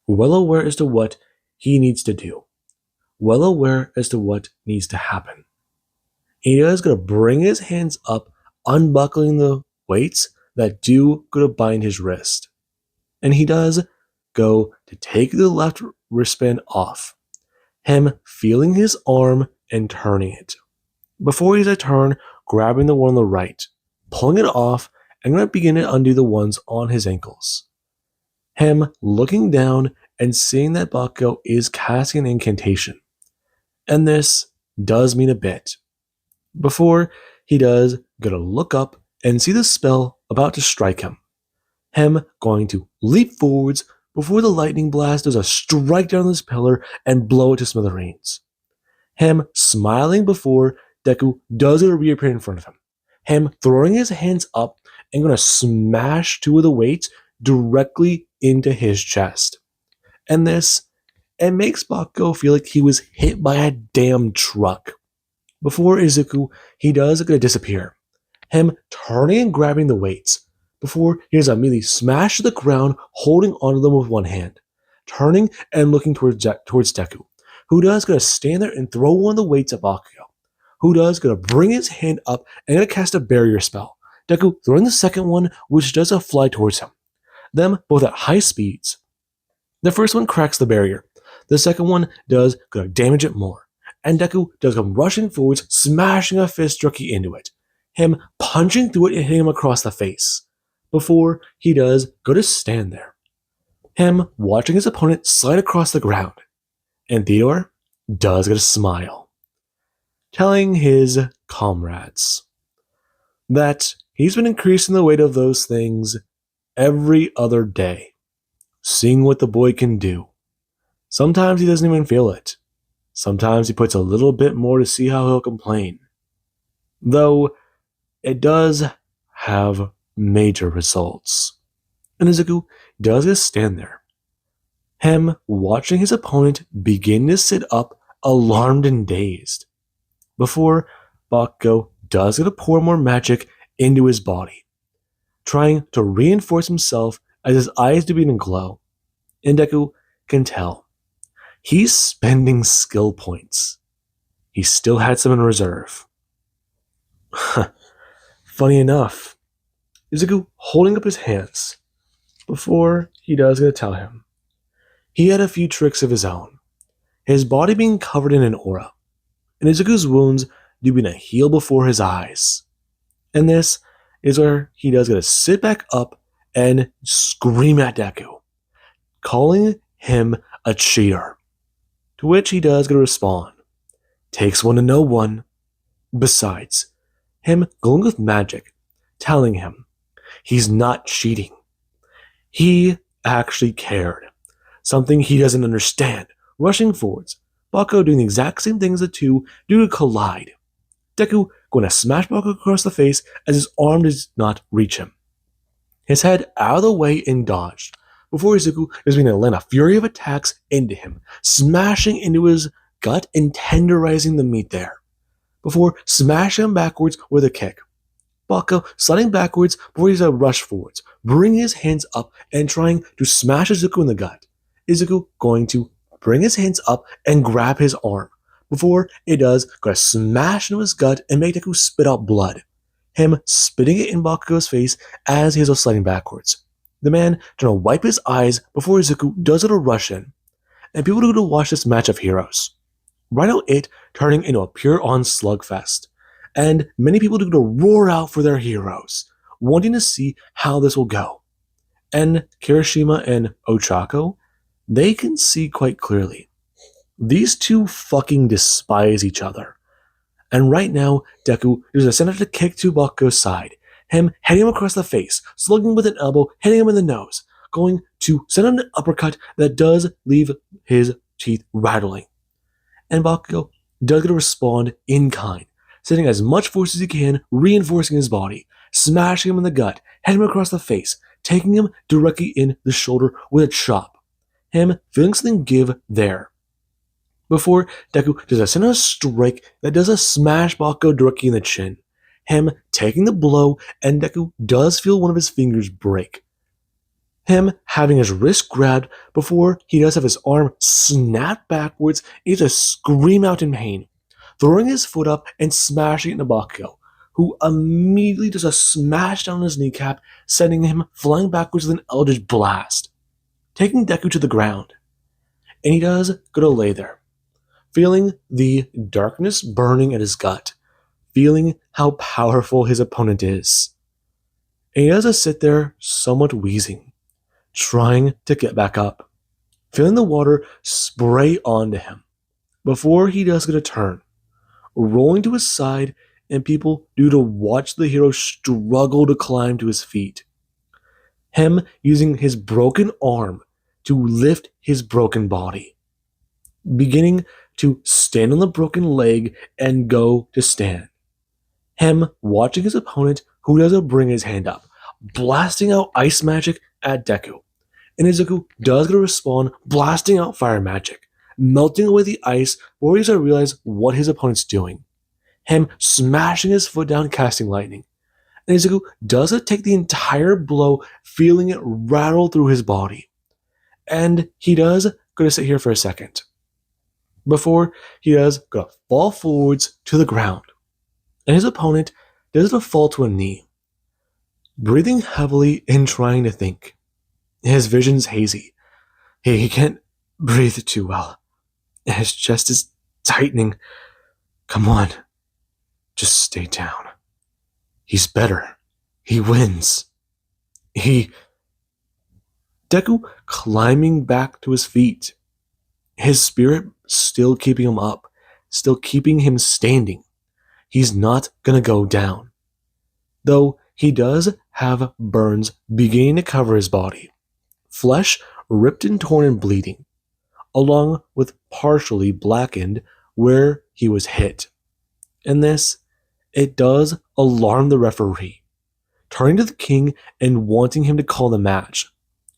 well aware as to what he needs to do, well aware as to what needs to happen. He is going to bring his hands up, unbuckling the weights that do go to bind his wrist. And he does go to take the left wristband off, him feeling his arm and turning it. Before he's a turn, grabbing the one on the right, pulling it off, and going to begin to undo the ones on his ankles. Him looking down and seeing that Bakugo is casting an incantation. And this does mean a bit. Before he does go to look up and see the spell about to strike him. Him going to leap forwards before the lightning blast does a strike down this pillar and blow it to smithereens. Him smiling before Deku does it reappear in front of him. Him throwing his hands up and going to smash two of the weights directly into his chest. And this, it makes Bakugo feel like he was hit by a damn truck. Before Izuku, he does going to disappear. Him turning and grabbing the weights before he is immediately smashed to the ground, holding onto them with one hand, turning and looking towards Deku, who does gonna stand there and throw one of the weights at Bakugo, who does gonna bring his hand up and gonna cast a barrier spell. Deku throwing the second one, which does a fly towards him. Them both at high speeds. The first one cracks the barrier. The second one does gonna damage it more. And Deku does come rushing forwards, smashing a fist directly into it. Him punching through it and hitting him across the face. Before he does go to stand there. Him watching his opponent slide across the ground. And Theodore does get a smile. Telling his comrades that he's been increasing the weight of those things every other day. Seeing what the boy can do. Sometimes he doesn't even feel it. Sometimes he puts a little bit more to see how he'll complain. Though, it does have major results. And Izuku does just stand there. Him watching his opponent begin to sit up, alarmed and dazed. Before Bakugo does get to pour more magic into his body, trying to reinforce himself as his eyes do begin to glow. And Deku can tell. He's spending skill points. He still had some in reserve. Funny enough, Izuku holding up his hands before he does get to tell him. He had a few tricks of his own. His body being covered in an aura, and Izuku's wounds do begin to heal before his eyes. And this is where he does get to sit back up and scream at Deku, calling him a cheater. To which he does get to respond. Takes one to know one. Besides, him going with magic, telling him he's not cheating. He actually cared. Something he doesn't understand. Rushing forwards. Bakugo doing the exact same thing as the two do to collide. Deku going to smash Bakugo across the face as his arm does not reach him. His head out of the way and dodged. Before Izuku is going to land a fury of attacks into him, smashing into his gut and tenderizing the meat there. Before smashing him backwards with a kick. Bakugo sliding backwards before he's to rush forwards, bringing his hands up and trying to smash Izuku in the gut. Izuku going to bring his hands up and grab his arm. Before it does, going to smash into his gut and make Deku spit out blood. Him spitting it in Bakugo's face as he is sliding backwards. The man trying to wipe his eyes before Izuku does it a rush in. And people do to watch this match of heroes. Right now it turning into a pure-on slugfest. And many people do to roar out for their heroes, wanting to see how this will go. And Kirishima and Ochako, they can see quite clearly. These two fucking despise each other. And right now, Deku is attempting to kick to Bakugo's side. Him hitting him across the face, slugging with an elbow, hitting him in the nose, going to send an uppercut that does leave his teeth rattling. And Bakugo does get to respond in kind, sending as much force as he can, reinforcing his body, smashing him in the gut, hitting him across the face, taking him directly in the shoulder with a chop. Him feeling something give there. Before Deku does send a strike that does a smash Bakugo directly in the chin. Him taking the blow, and Deku does feel one of his fingers break. Him having his wrist grabbed before he does have his arm snapped backwards, and he just scream out in pain, throwing his foot up and smashing it into Bakugo, who immediately does a smash down his kneecap, sending him flying backwards with an eldritch blast, taking Deku to the ground. And he does go to lay there, feeling the darkness burning at his gut, feeling how powerful his opponent is. And he does sit there somewhat wheezing, trying to get back up, feeling the water spray onto him, before he does get a turn, rolling to his side, and people do to watch the hero struggle to climb to his feet. Him using his broken arm to lift his broken body, beginning to stand on the broken leg and go to stand. Him watching his opponent, who doesn't bring his hand up, blasting out ice magic at Deku. And Izuku does get to respond, blasting out fire magic, melting away the ice before he does realize what his opponent's doing. Him smashing his foot down, casting lightning. And Izuku doesn't take the entire blow, feeling it rattle through his body. And he does go to sit here for a second. Before he does go to fall forwards to the ground. And his opponent doesn't fall to a knee, breathing heavily and trying to think. His vision's hazy. He can't breathe too well. His chest is tightening. Come on. Just stay down. He's better. He wins. Deku climbing back to his feet. His spirit still keeping him up, still keeping him standing. He's not gonna go down. Though he does have burns beginning to cover his body. Flesh ripped and torn and bleeding, along with partially blackened where he was hit. And this, it does alarm the referee, turning to the king and wanting him to call the match.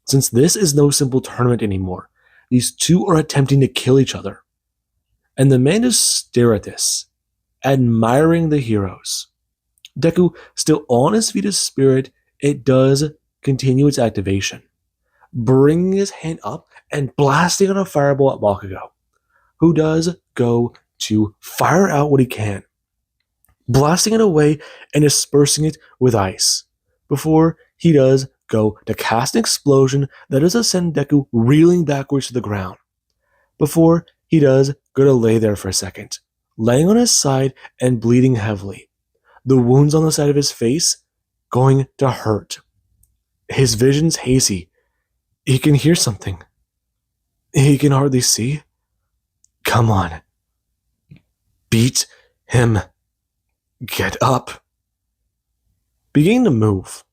Since this is no simple tournament anymore, these two are attempting to kill each other. And the man just stare at this, admiring the heroes. Deku, still on his feet as spirit, it does continue its activation, bringing his hand up and blasting on a fireball at Bakugo, who does go to fire out what he can, blasting it away and dispersing it with ice, before he does go to cast an explosion that does send Deku reeling backwards to the ground, before he does go to lay there for a second, laying on his side and bleeding heavily, the wounds on the side of his face going to hurt. His vision's hazy. He can hear something. He can hardly see. Come on. Beat him. Get up. Beginning to move.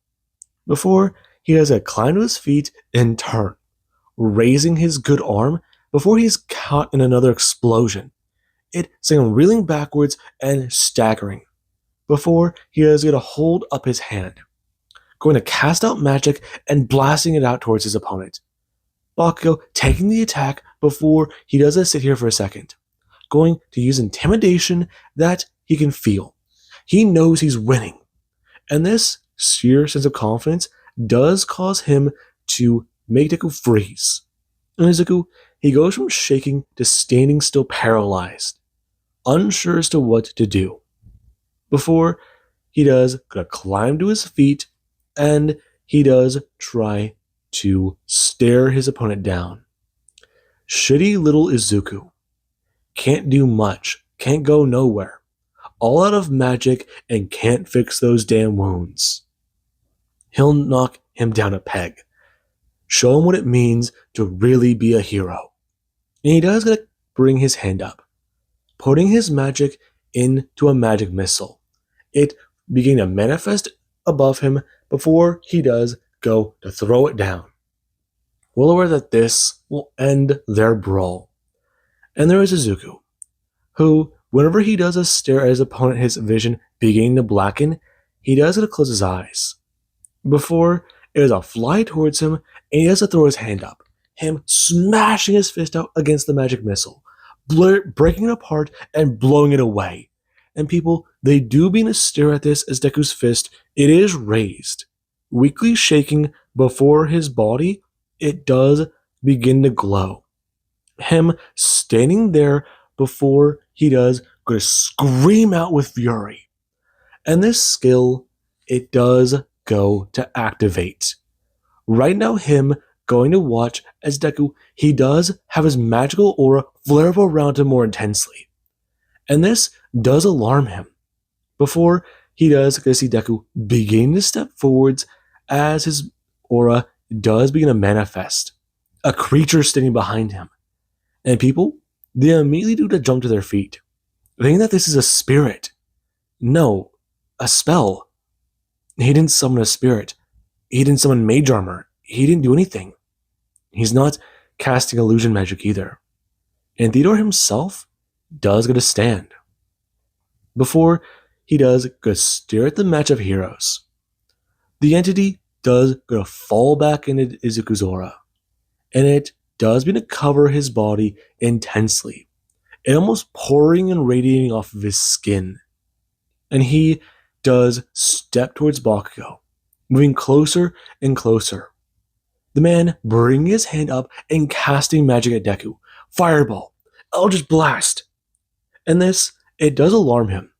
Before he has to climb to his feet and turn, raising his good arm before he's caught in another explosion. It sends him reeling backwards and staggering. Before he is going to hold up his hand, going to cast out magic and blasting it out towards his opponent. Bakugo taking the attack before he doesn't sit here for a second, going to use intimidation that he can feel. He knows he's winning, and this sheer sense of confidence does cause him to make Deku freeze. And Izuku, he goes from shaking to standing still paralyzed, unsure as to what to do. Before he does gonna climb to his feet, and he does try to stare his opponent down. Shitty little Izuku. Can't do much, can't go nowhere. All out of magic and can't fix those damn wounds. He'll knock him down a peg. Show him what it means to really be a hero. And he does gonna bring his hand up, putting his magic into a magic missile. It beginning to manifest above him before he does go to throw it down. Well aware that this will end their brawl. And there is Izuku, who, whenever he does a stare at his opponent, his vision beginning to blacken, he does it to close his eyes. Before it is a fly towards him, and he has to throw his hand up, him smashing his fist out against the magic missile, breaking it apart and blowing it away. And people, they do begin to stare at this as Deku's fist, it is raised, weakly shaking before his body, it does begin to glow. Him standing there before he does go to scream out with fury. And this skill, it does go to activate. Right now, him going to watch as Deku, he does have his magical aura flare up around him more intensely. And this does alarm him. Before he does get to see Deku begin to step forwards as his aura does begin to manifest. A creature standing behind him. And people, they immediately do to jump to their feet, thinking that this is a spirit. No, a spell. He didn't summon a spirit. He didn't summon mage armor. He didn't do anything. He's not casting illusion magic either. And Theodore himself does get to stand. Before he does go to stare at the match of heroes, the entity does go to fall back into Izuku's aura, and it does begin to cover his body intensely, and almost pouring and radiating off of his skin. And he does step towards Bakugo, moving closer and closer. The man bringing his hand up and casting magic at Deku. Fireball, Eldritch Blast. And this, it does alarm him.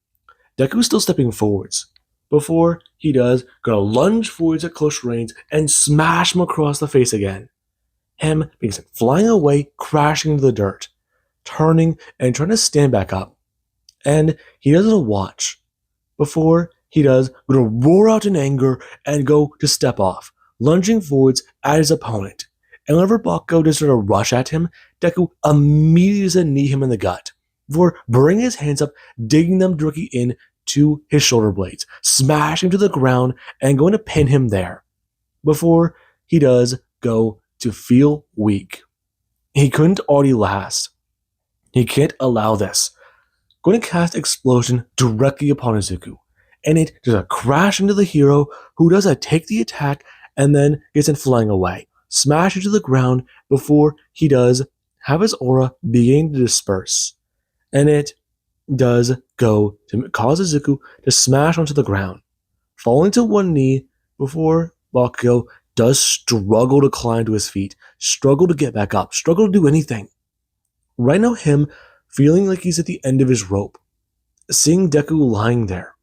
Deku's still stepping forwards. Before he does, gonna lunge forwards at close range and smash him across the face again. Him begins flying away, crashing into the dirt, turning and trying to stand back up. And he doesn't watch. Before he does, gonna roar out in anger and go to step off, lunging forwards at his opponent. And whenever Bakugo does try to rush at him, Deku immediately does knee him in the gut, before bringing his hands up, digging them directly in to his shoulder blades, smashing to the ground and going to pin him there. Before he does go to feel weak. He couldn't already last. He can't allow this. Going to cast Explosion directly upon Izuku, and it does a crash into the hero, who does a take the attack and then gets in flying away, smash into the ground before he does have his aura begin to disperse. And it does go to cause Izuku to smash onto the ground, falling to one knee before Bakugo does struggle to climb to his feet, struggle to get back up, struggle to do anything. Right now, him feeling like he's at the end of his rope, seeing Deku lying there.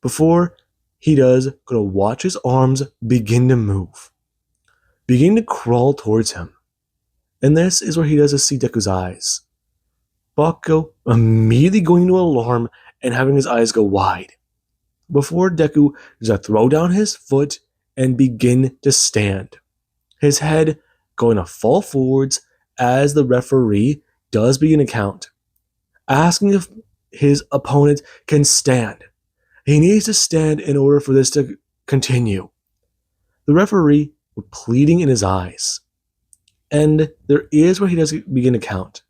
Before he does, gonna watch his arms begin to move, begin to crawl towards him. And this is where he does see Deku's eyes. Bakugo immediately going into alarm and having his eyes go wide. Before Deku does throw down his foot and begin to stand. His head going to fall forwards as the referee does begin to count, asking if his opponent can stand. He needs to stand in order for this to continue. The referee was pleading in his eyes. And there is where he does begin to count.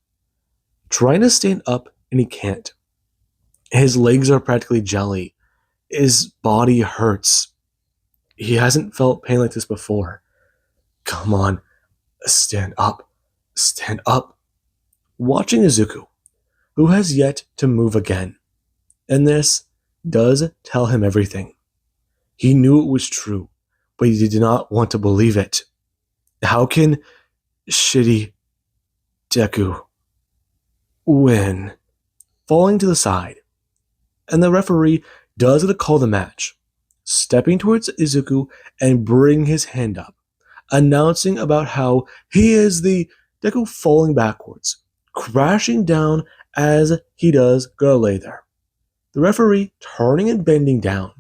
Trying to stand up, and he can't. His legs are practically jelly. His body hurts. He hasn't felt pain like this before. Come on, stand up. Stand up. Watching Izuku, who has yet to move again. And this does tell him everything. He knew it was true, but he did not want to believe it. How can shitty Deku win? Falling to the side. And the referee does get to call the match, stepping towards Izuku and bringing his hand up, announcing about how he is the Deku falling backwards, crashing down as he does go lay there. The referee turning and bending down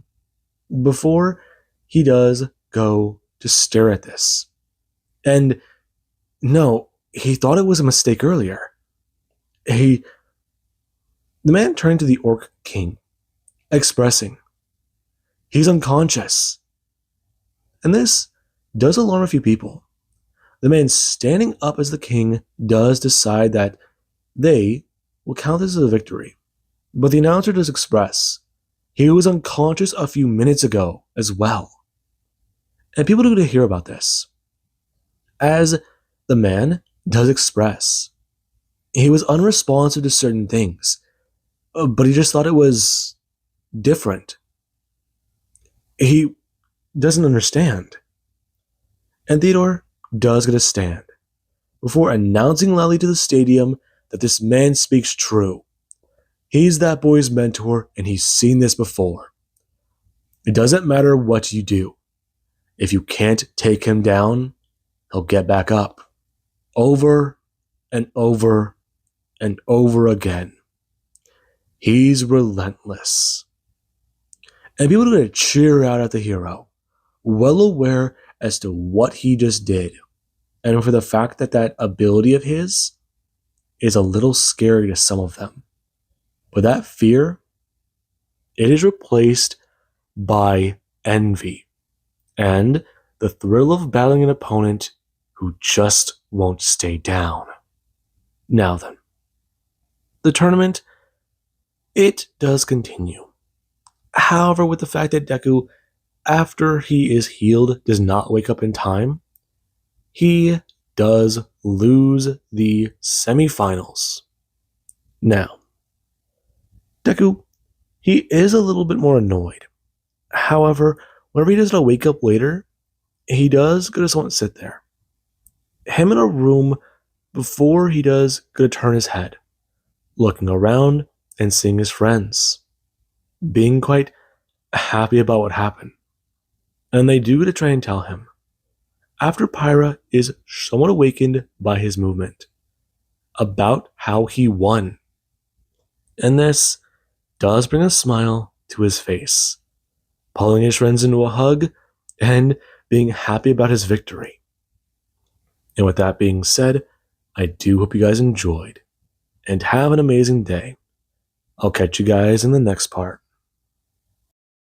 before he does go to stare at this. And no, he thought it was a mistake earlier. The man turned to the Orc King, expressing, he's unconscious. And this does alarm a few people. The man standing up as the king does decide that they will count this as a victory. But the announcer does express, he was unconscious a few minutes ago as well. And people do get to hear about this. As the man does express, he was unresponsive to certain things, but he just thought it was different. He doesn't understand. And Theodore does get a stand before announcing loudly to the stadium that this man speaks true. He's that boy's mentor, and he's seen this before. It doesn't matter what you do. If you can't take him down, he'll get back up. Over and over and over again. He's relentless. And people are going to cheer out at the hero, well aware as to what he just did, and for the fact that that ability of his is a little scary to some of them. But that fear, it is replaced by envy and the thrill of battling an opponent who just won't stay down. Now then, the tournament, it does continue. However, with the fact that Deku, after he is healed, does not wake up in time, he does lose the semifinals. Now, Deku He is a little bit more annoyed. However, whenever he does not wake up later, he does go to someone sit there. Him in a room before he does go to turn his head, looking around and seeing his friends, being quite happy about what happened. And they do to try and tell him, after Pyra is somewhat awakened by his movement, about how he won. And this does bring a smile to his face, pulling his friends into a hug and being happy about his victory. And with that being said, I do hope you guys enjoyed and have an amazing day. I'll catch you guys in the next part.